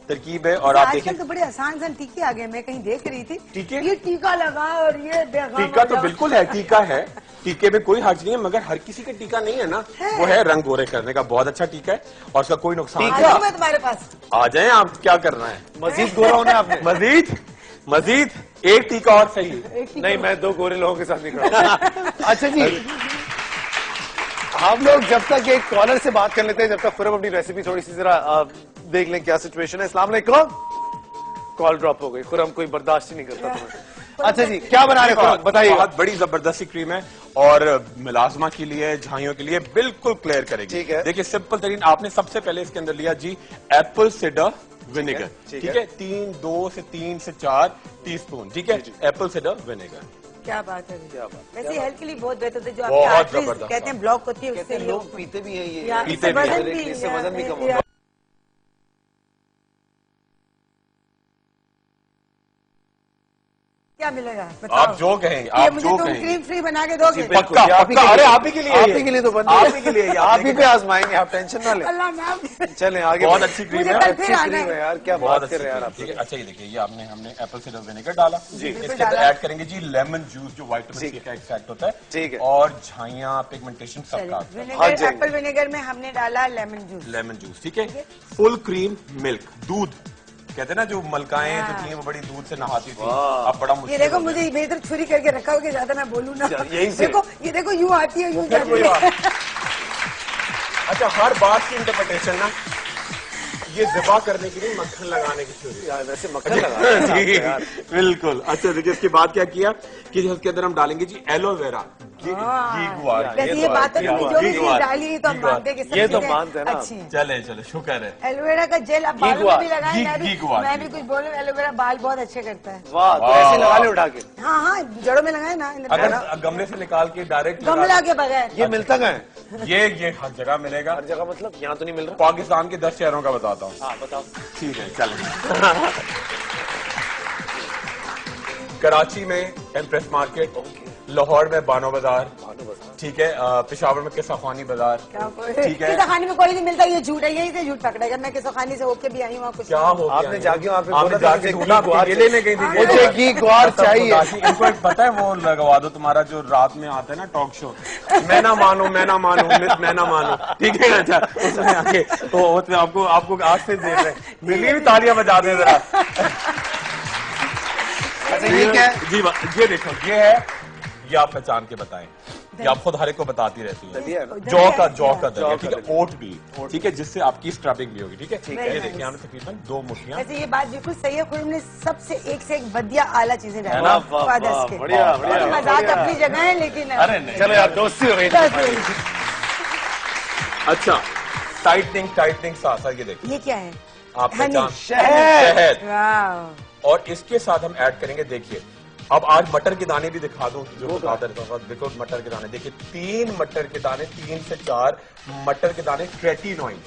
तरकीब है। और आप आजकल देखें, तो बड़े आसान टीके आ गए, मैं कहीं देख रही थी। टीके? ये टीका लगा और ये बेगम टीका तो लगा। बिल्कुल है, टीका है, टीके में कोई हर्ज नहीं है, मगर हर किसी का टीका नहीं है ना, वो है रंग गोरे करने का, बहुत अच्छा टीका है, और उसका कोई नुकसान आ नहीं। जाऊं मैं तुम्हारे पास। आ जाएं, आप क्या करना है? मजीद गोरा होना है आपने? मजीद एक टीका और सही। नहीं, मैं 2 गोरे लोगों के साथ नहीं खड़ा। अच्छा जी, हम लोग जब तक एक कॉलर से बात कर लेते हैं, जब तक खुरम अपनी रेसिपी थोड़ी सी जरा देख लें क्या सिचुएशन है। अस्सलाम वालेकुम। कॉल ड्रॉप हो गई, खुरम कोई बर्दाश्त ही नहीं करता तुम्हें। अच्छा जी, क्या बना रहे खुरम, बताइए। बहुत बड़ी जबरदस्ती क्रीम है, और मिलाजमा के लिए, झाइयों के लिए बिल्कुल क्लियर करेगी। ठीक है। देखिए, सिंपल तरीन, आपने सबसे पहले इसके अंदर लिया जी एप्पल सिडर विनेगर, ठीक ठीक है। है, 2 से 3 से 4 टीस्पून, ठीक है, एप्पल सिडर विनेगर। क्या बात है, क्या बात, वैसे हेल्थ के लिए बहुत बेहतर होता है, जो बहुत आपकी आर्टरीज जबरदस्त। कहते हैं ब्लॉक होती है, कहते उससे हैं लोग पीते भी हैं ये, या पीते इससे भी हैं। वजन भी इससे वजन भी कम या- होता है। क्या मिलेगा आप जो कहेंगे, ये आप मुझे जो तुम कहेंगे। क्रीम फ्री बना के दोगे? पक्का पक्का, अरे आप ही के लिए, आप ही के लिए तो बंद है। आप ही के लिए, आप ही पे आजमाएंगे, आप टेंशन ना लें। अल्लाह मैम, चलें आगे बहुत बढ़ें। अच्छी क्रीम मुझे है, कल अच्छी फिर आना क्रीम है है। यार, क्या बहुत बात कर रहे हैं यार आप। ठीक है। अच्छा ये देखिए, ये हमने एप्पल साइडर विनेगर डाला जी। इसके अंदर ऐड करेंगे जी लेमन जूस, जो विटामिन सी का एक्सट्रैक्ट होता है। ठीक है। और झाइयां, पिगमेंटेशन सबका आता है। भाग विनेगर, जाएंगे। एप्पल विनेगर में हमने डाला लेमन जूस। लेमन जूस, ठीक है। फुल क्रीम मिल्क, दूध कहते हैं ना, जो मलकाएं जो थी वो बड़ी दूध से नहाती थी, अब बड़ा ये मुश्किल देखो हो गया। मुझे इधर छुरी करके रखा हो कि ज्यादा मैं बोलूँ ना। यही से। देखो ये देखो यूं आती है यूं जाती कोई है। बात। अच्छा, हर बात की इंटरप्रिटेशन ना, ये ज़िबा करने के लिए मक्खन लगाने की चोरी। यार वैसे मक्खन लगा जी यार। बिल्कुल। अच्छा देखिए, इसके बाद क्या किया कि इसके अंदर हम डालेंगे जी एलोवेरा, घी गुआर। वैसे ये बात तो नहीं, जो भी चीज डाली तो हम मानते हैं कि सब ये तो चीजें मानते हैं ना। अच्छी हैं। चले चले, शुक्र है। एलोवेरा का जेल आप बालों में भी लगाएं, घी गुआर, मैं भी कुछ बोलूं, एलोवेरा बाल बहुत अच्छे करता है। वाह, तो ऐसे लगा ले उठा के। हाँ हाँ, जड़ों में लगाए ना, अगर गमले से निकाल के डायरेक्ट गमला के बगैर। ये मिलता कहाँ है? ये हर जगह मिलेगा। हर जगह मतलब यहाँ तो नहीं मिल रहा। पाकिस्तान के 10 शहरों का बताता हूँ। हाँ बताओ। ठीक है, चलें। कराची में एम्प्रेस मार्केट, लाहौर में बानो बाजार, ठीक है, पेशावर में किस्सा खानी बाजार, ठीक है। किसा खानी में कोई नहीं मिलता, ये झूठ है, यही से झूठ पकड़ेगा। मैं किसा खानी से होके भी आई हूँ, कुछ क्या हो गया? आपने जाके वहाँ पे आपने बोला था जाके मुझे ढूंढा, घी गुआर ये लेने गई थी। मुझे घी गुआर चाहिए। इनको एक पता है, वो लगवा दो तुम्हारा जो रात में आता है ना टॉक शो, मैं ना मानू मिस मैं ना मानू, ठीक है। अच्छा उसमें आके तो उसमें आपको आज से देख रहे हैं, मिली भी तालियां बजा दें जरा। अच्छा ये क्या है? जी ये देखो, ये है, ये आप पहचान के बताएं, ये आप खुद हर एक को बताती रहती है। दलिया है ना? जौ का दलिया, जौ ठीक का है, ओट भी, ठीक है, जिससे आपकी स्क्रबिंग भी होगी, ठीक है। ठीक है। ये देखिए, हमने तकरीबन 2 मुठ्ठियां। वैसे ये बात बिल्कुल सही है, खुरम ने सबसे एक से एक बढ़िया आला चीजें डाली ना? वाह, फादर्स वाह, के। बढ़िया, और बढ़िया, मजाक बढ़िया। अपनी जगह है, लेकिन अरे नहीं, चलो यार, दोस्ती हो गई। बस, अच्छा, टाइटनिंग साथ ये देखिए, ये क्या है? आप हनी। पहचान शहद। वाह, और इसके साथ हम ऐड करेंगे, देखिए अब आज मटर के दाने भी दिखा दूं, जो बताते रहता हूं। देखो मटर के दाने, देखिए 3 मटर के दाने, 3 से 4 मटर के दाने, ट्रेटिनोइन,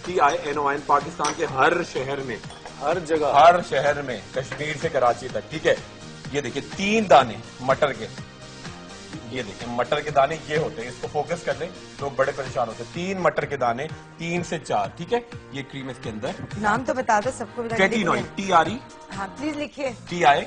TRETINOIN, पाकिस्तान के हर शहर में, हर जगह। हर शहर में, कश्मीर से कराची तक, ठीक है। ये देखिए 3 दाने मटर के, ये देखिए मटर के दाने ये होते हैं, इसको फोकस कर लें, लोग बड़े परेशान होते हैं। 3 मटर के दाने, 3 से 4, ठीक है। ये क्रीम इसके अंदर नाम तो बता दो सबको, बता ट्रेटिनोइन, दीजिए। हाँ प्लीज लिखिए। TRETINOIN,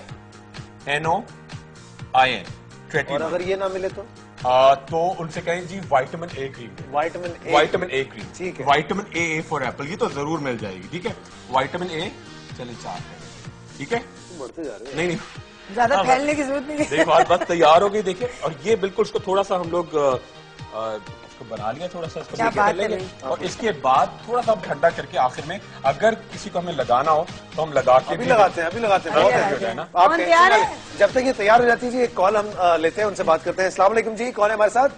और अगर ये ना मिले तो उनसे कहें जी vitamin A cream, vitamin A cream, ठीक है। विटामिन ए फॉर एप्पल, ये तो जरूर मिल जाएगी, ठीक है। विटामिन ए, चले 4, ठीक है। बढ़ते जा रहे हैं। नहीं ज्यादा फैलने की जरूरत नहीं है। देखो आज बस तैयार हो गई, देखिए। और ये बिल्कुल इसको थोड़ा सा हम लोग इसको बना लिया, थोड़ा सा इसको क्या लेके बात कर लेंगे। है भाई। और इसके बाद थोड़ा सा ठंडा करके आखिर में, अगर किसी को हमें लगाना हो तो हम लगा के अभी भी लगाते हैं, अभी लगाते हैं। बहुत अभी है। हो जाए ना। आप कौन टेंशन तैयार ना है? लें। जब तक ये तैयार हो जाती है जी, एक कॉल हम लेते हैं, उनसे बात करते हैं। अस्सलाम वालेकुम जी, कौन है हमारे साथ?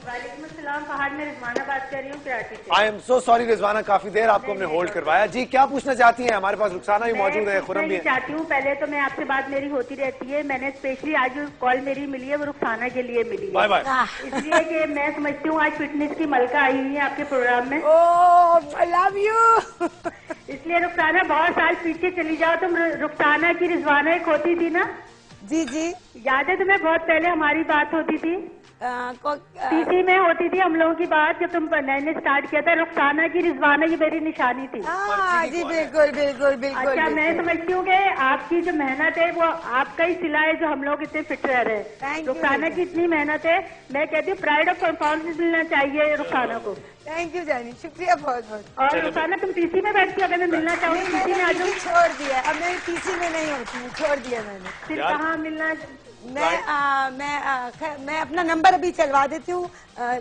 वालेकुम अस्सलाम, पहाड़ में रिजवाना बात कर रही हूँ कराची से। I am so sorry Rizwana, काफी देर आपको हमने होल्ड करवाया। जी क्या पूछना चाहती हैं? हमारे पास रुखसाना भी मौजूद है, खुरम भी मैं है। चाहती हूँ, पहले तो मैं आपसे बात मेरी होती रहती है, मैंने स्पेशली आज जो कॉल मेरी मिली है वो रुखसाना के लिए मिली बाय है, बाय। इसलिए कि मैं समझती हूँ आज फिटनेस की मलका आई हुई है आपके प्रोग्राम में, ओह आई लव यू। इसलिए रुखसाना बहुत साल पीछे चली जाओ, तुम रुखसाना की रिजवाना एक होती थी ना, जी जी। याद है तुम्हें? बहुत पहले हमारी बात होती थी, पीसी में होती थी हम लोगों की बात, जब तुम मैंने स्टार्ट किया था। रुखसाना की रिजवाना ये मेरी निशानी थी। जी बिल्कुल बिल्कुल बिल्कुल। अच्छा, मैं समझती हूँ कि आपकी जो मेहनत है वो आपका ही सिला है, जो हम लोग इतने फिट रह रहे Thank हैं। you, रुखसाना की इतनी मेहनत है, मैं कहती हूँ प्राइड ऑफ परफॉर्मेंस मिलना चाहिए रुखसाना को। थैंक यू जानी, शुक्रिया बहुत बहुत। और रुखसाना तुम पीसी में बैठती हो, अगर मैं मिलना चाहूँ नहीं, पीसी में आ मैंने जाऊँ, PC छोड़ दिया, अब मैं पीसी में नहीं होती हूँ, छोड़ दिया मैंने। फिर कहाँ मिलना? मैं अपना नंबर अभी चलवा देती हूँ,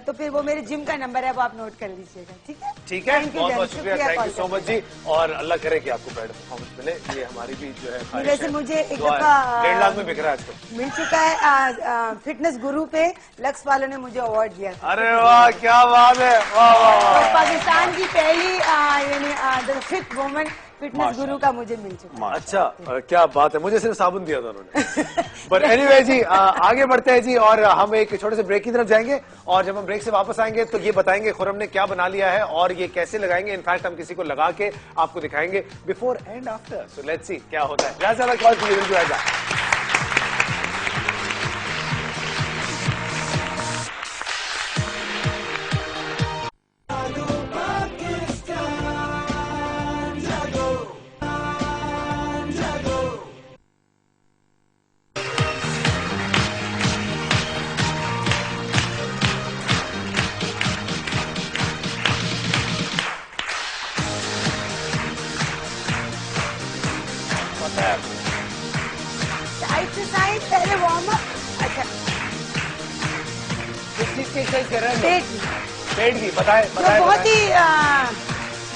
तो फिर वो मेरे जिम का नंबर है, वो आप नोट कर लीजिएगा, ठीक है? ठीक है, Thank you, बहुत बहुत जानी, शुक्रिया, thank you so call much जी। और अल्लाह करे कि आपको बेटर परफॉर्मेंस मिले, ये हमारी भी जो है ख्वाहिश वैसे है। मुझे एक दुआ है। दफा 1.5 लाख में बिक रहा है आजकल। मिल चुका है, फिटनेस गुरु पे लक्स वालों ने मुझे अवार्ड दिया था। अरे वाह, क्या बात है, वाह वाह तो वाह। पाकिस्तान की पहली यानी फिट वुमन फिटनेस गुरु का मुझे मिल चुका है। अच्छा, क्या बात है, मुझे सिर्फ साबुन दिया था उन्होंने। बट एनीवे जी, आगे बढ़ते हैं जी, और हम एक छोटे से ब्रेक की तरफ जाएंगे, और जब हम ब्रेक से वापस आएंगे तो ये बताएंगे खुरम ने क्या बना लिया है और ये कैसे लगाएंगे। इनफैक्ट हम किसी को लगा के आपको दिखाएंगे before and after. So let's see क्या होता है। ज्यादा कॉल कीजिए। पता है साइड से साइड पहले वार्म अप। अच्छा किस चीज की एक्सरसाइज कर रहे हैं? पेट पेट की बताए जो बताए बहुत ही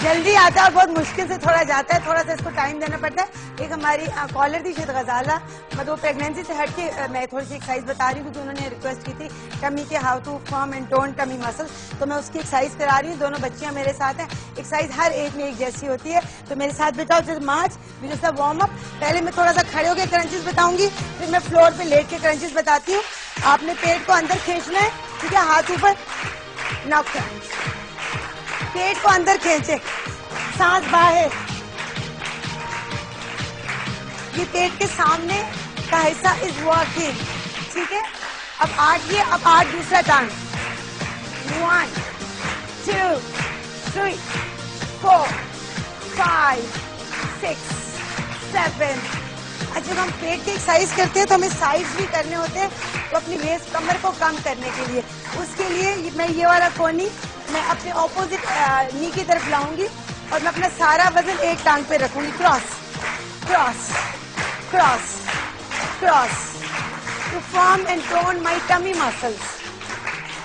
जल्दी आता है और बहुत मुश्किल से थोड़ा जाता है, थोड़ा सा इसको टाइम देना पड़ता है। एक हमारी कॉलर थी शायद गजाला, मतलब वो प्रेगनेंसी से हट के मैं थोड़ी सी एक्सरसाइज बता रही हूँ क्योंकि उन्होंने रिक्वेस्ट की थी टमी के how to form and tone tummy muscles, तो मैं उसकी एक्सरसाइज करा रही हूँ। दोनों बच्चियां मेरे साथ हैं। एक्सरसाइज हर एक में एक जैसी होती है, तो मेरे साथ बिताओ। जैसे मार्च विद द वार्म अप, पहले मैं थोड़ा सा खड़े होकर क्रंचेस बताऊंगी, फिर मैं फ्लोर पे लेट के क्रंचेस बताती हूँ। आपने पेट को अंदर खींचना है, ठीक है, हाथ ऊपर, नाउ क्रंच, पेट को अंदर खींचे, सांस बाहर, ये पेट के सामने का हिस्सा इज वर्किंग, ठीक है। अब 8 ये, अब 8 दूसरा टांग, 1 2 3 4 5 6 7। जब हम पेट की एक्सरसाइज करते हैं तो हमें साइड्स भी करने होते हैं, तो अपनी वेस्ट कमर को कम करने के लिए, उसके लिए मैं ये वाला कोनी मैं अपने ऑपोजिट नी की तरफ लाऊंगी और मैं अपना सारा वजन एक टांग पे रखूंगी। Cross cross cross cross to form and tone my tummy muscles.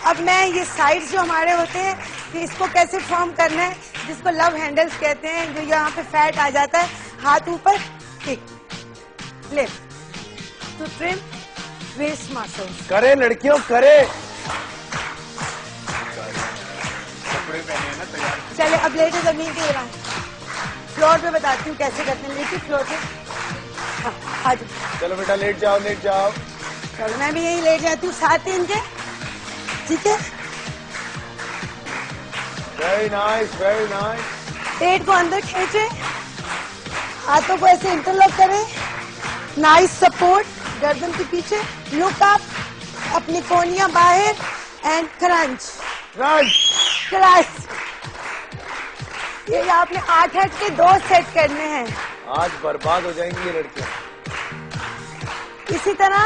अब मैं ये साइड्स जो हमारे होते हैं कि इसको कैसे फॉर्म करना है, जिसको लव हैंडल्स कहते हैं, जो यहाँ पे फैट आ जाता है, हाथ ऊपर, kick lift to trim waist muscles. करे लड़कियों करे। चले अब लेटे जमीन के गिरा, फ्लोर पे बताती हूँ कैसे करते हैं। लेटी फ्लोर पे, हाँ आ जाओ। चलो बेटा लेट जाओ लेट जाओ। चलो मैं भी यहीं लेट जाती हूँ, 7 इंच, ठीक है। Very nice very nice. पेट को अंदर खींचे, हाथों को ऐसे इंटरलॉक करें, नाइस सपोर्ट गर्दन के पीछे, लुक अप, अपनी कोनियां बाहर एंड क्रंच क्रंच। ये आपने 8 हट के 2 सेट करने हैं। आज बर्बाद हो जाएंगी ये लड़कियां। इसी तरह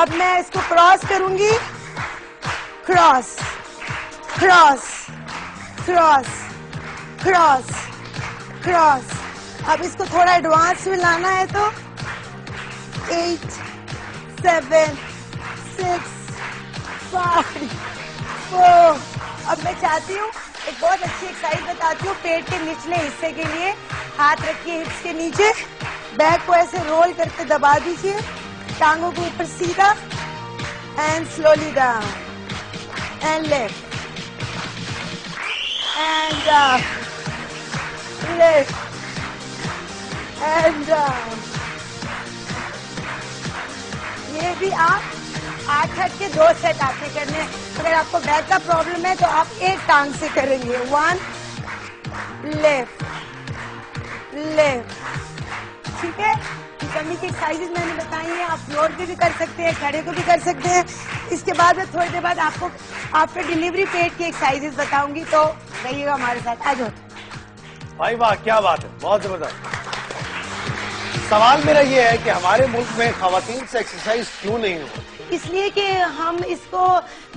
अब मैं इसको क्रॉस करूंगी, cross cross cross cross cross. अब इसको थोड़ा एडवांस में लाना है तो 8 7 6 5 4। अब मैं चाहती हूँ एक बहुत अच्छी एक्सरसाइज बताती हूँ पेट के निचले हिस्से के लिए। हाथ रखिए हिप्स के नीचे, बैक को ऐसे रोल करके दबा दीजिए, टांगों को ऊपर सीधा and slowly down and left and down, left and down. ये भी आप 8 हट के 2 सेट आपने करने हैं। अगर आपको बैक का प्रॉब्लम है तो आप एक टांग से करेंगे, 1 लेफ्ट लेफ्ट, ठीक है। कमी की एक्सरसाइजेज मैंने बताई हैं, आप फ्लोर पे भी कर सकते हैं, खड़े को भी कर सकते हैं। इसके बाद मैं थोड़ी देर बाद आपको आफ्टर डिलीवरी पेट की एक्सरसाइजेज बताऊंगी, तो रहिएगा हमारे साथ। आ जाओ भाई वाह क्या बात है, बहुत जबरदस्त। सवाल मेरा ये है कि हमारे मुल्क में खवातीन से एक्सरसाइज क्यों नहीं हो? इसलिए कि हम इसको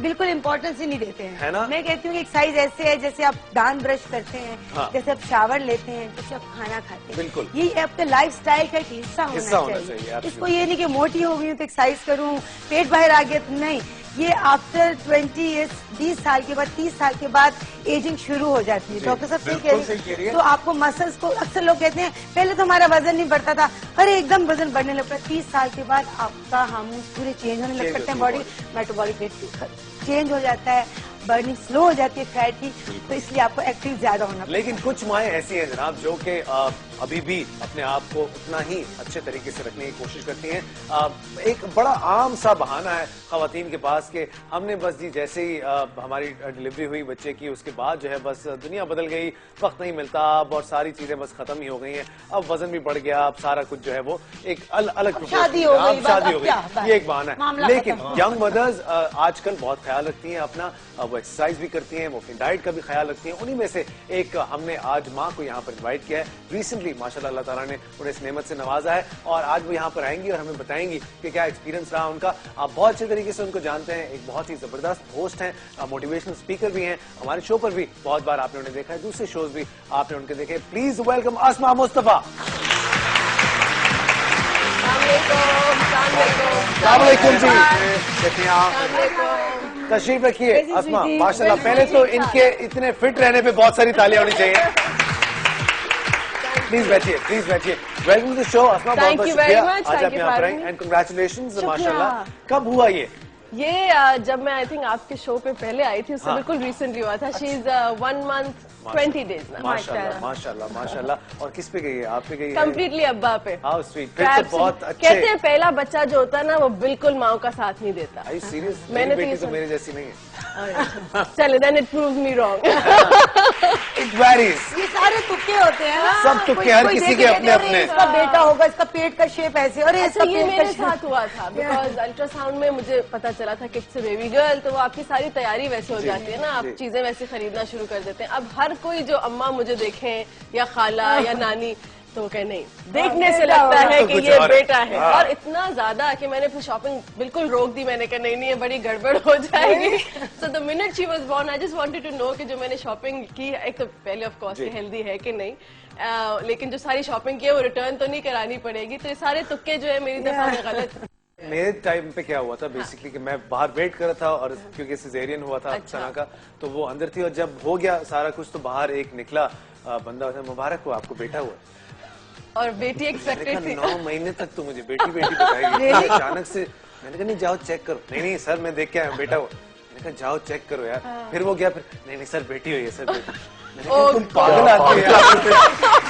बिल्कुल इम्पोर्टेंस ही नहीं देते हैं, है ना? मैं कहती हूँ कि एक्सरसाइज ऐसे है जैसे आप दांत ब्रश करते हैं, हाँ। जैसे आप शावर लेते हैं, जैसे आप खाना खाते हैं। बिल्कुल। ये आपके लाइफ स्टाइल का एक हिस्सा होना चाहिए। absolutely। इसको ये नहीं कि मोटी हो गई हूँ तो एक्सरसाइज करूँ, पेट बाहर आ गया, नहीं। ये आफ्टर 20 साल के बाद, 30 साल के बाद एजिंग शुरू हो जाती है। डॉक्टर साहब बिल्कुल सही कह रही है। तो आपको मसल्स को, अक्सर लोग कहते हैं पहले तो हमारा वजन नहीं बढ़ता था, अरे एकदम वजन बढ़ने लगता है। 30 साल के बाद आपका हार्मोन्स पूरे चेंज होने लग सकते हैं, बॉडी मेटाबॉलिक रेट चेंज हो जाता है, बर्निंग स्लो हो जाती है फैट की, तो इसलिए आपको एक्टिव ज्यादा होना पड़ता है। लेकिन कुछ माएँ ऐसी हैं जनाब जो कि अभी भी अपने आप को उतना ही अच्छे तरीके से रखने की कोशिश करती हैं। एक बड़ा आम सा बहाना है खवातीन के पास कि हमने बस जी जैसे ही हमारी डिलीवरी हुई बच्चे की, उसके बाद जो है बस दुनिया बदल गई, वक्त नहीं मिलता अब और सारी चीजें बस खत्म ही हो गई हैं, अब वजन भी बढ़ गया, अब सारा कुछ जो है वो एक अलग शादी हो गई, शादी हो गई, ये एक बहाना है। लेकिन खत्म। यंग मदर्स आजकल बहुत ख्याल रखती हैं अपना, वो एक्सरसाइज भी करती हैं, वो अपनी डाइट का भी ख्याल रखती हैं। उन्हीं में से एक हमने आज माँ को यहाँ पर इन्वाइट किया है। रिसेंटली माशाल्लाह अल्लाह ताला ने उन्हें इस नेमत से नवाजा है और आज वो यहाँ पर आएंगी और हमें बताएंगी कि क्या एक्सपीरियंस रहा उनका। आप बहुत अच्छे तरीके से उनको जानते हैं, एक बहुत ही जबरदस्त होस्ट हैं, मोटिवेशनल स्पीकर भी हैं, हमारे शो पर भी बहुत बार आपने उन्हें देखा है, दूसरे शोज भी आपने उनके देखे। प्लीज वेलकम अस्मा मुस्तफा। अस्सलाम वालेकुम जी, कैसी हैं आप? तशरीफ रखिए। अस्मा, माशाल्लाह, पहले तो इनके इतने फिट रहने पे बहुत सारी तालियां होनी चाहिए। प्लीज बैठिए, प्लीज बैठिए। वेलकम टू शो अस्मा, बहुत बहुत शुक्रिया आज आप यहाँ पर आए एंड कंग्रेचुलेशंस। माशाल्लाह, कब हुआ ये? जब मैं आई थिंक आपके शो पे पहले आई थी, उससे बिल्कुल रिसेंटली हुआ था। शी इज 1 month 20 days ना। माशाल्लाह माशाल्लाह माशाल्लाह। और किस पे गई है? आप पे गई है? कम्प्लीटली अब्बा पे। How sweet. फिर तो बहुत अच्छे। कहते हैं पहला बच्चा जो होता है ना, वो बिल्कुल माँ का साथ नहीं देता। Are you serious? मैंने मेरी बेटी तो मेरे जैसी नहीं है। चले, then it proves me wrong. It varies. ये सारे तुक्के होते हैं ना, सब तुक्के, हर किसी के अपने अपने। इसका बेटा होगा, इसका पेट का शेप ऐसे, और अच्छा, ये मेरे साथ हुआ था बिकॉज अल्ट्रासाउंड में मुझे पता चला था कि इट्स अ बेबी गर्ल, तो वो आपकी सारी तैयारी वैसे हो जाती है ना, आप चीजें वैसे खरीदना शुरू कर देते हैं। अब हर कोई जो अम्मा मुझे देखें या खाला या नानी, तो कह नहीं, देखने से लगता है कि ये बेटा है। और इतना ज्यादा कि मैंने फिर शॉपिंग बिल्कुल रोक दी। मैंने कहा नहीं नहीं, ये बड़ी गड़बड़ हो जाएगी। So the minute she was born, I just wanted to know कि जो मैंने शॉपिंग की, एक तो पहले ऑफ कोर्स हेल्दी है कि नहीं, लेकिन जो सारी शॉपिंग की है वो रिटर्न तो नहीं करानी पड़ेगी। तो ये सारे तुक्के जो है मेरी दफा में गलत। मेरे टाइम पे क्या हुआ था बेसिकली कि मैं बाहर वेट कर रहा था, और क्योंकि सिजेरियन हुआ था सना का, तो वो अंदर थी, और जब हो गया सारा कुछ तो बाहर एक निकला बंदा, मुबारक हो आपको बेटा हुआ। और बेटी एक्सपेक्टेड थी। 9 महीने तक तो मुझे बेटी बेटी बताएगी। अचानक से मैंने कहा नहीं जाओ चेक करो। नहीं नहीं सर मैं देख के आया बेटा हुआ। मैंने कहा जाओ चेक करो यार। फिर वो गया, फिर नहीं नहीं सर बेटी हुई है सर बेटी। मैंने कहा तुम पागल आदमी यार।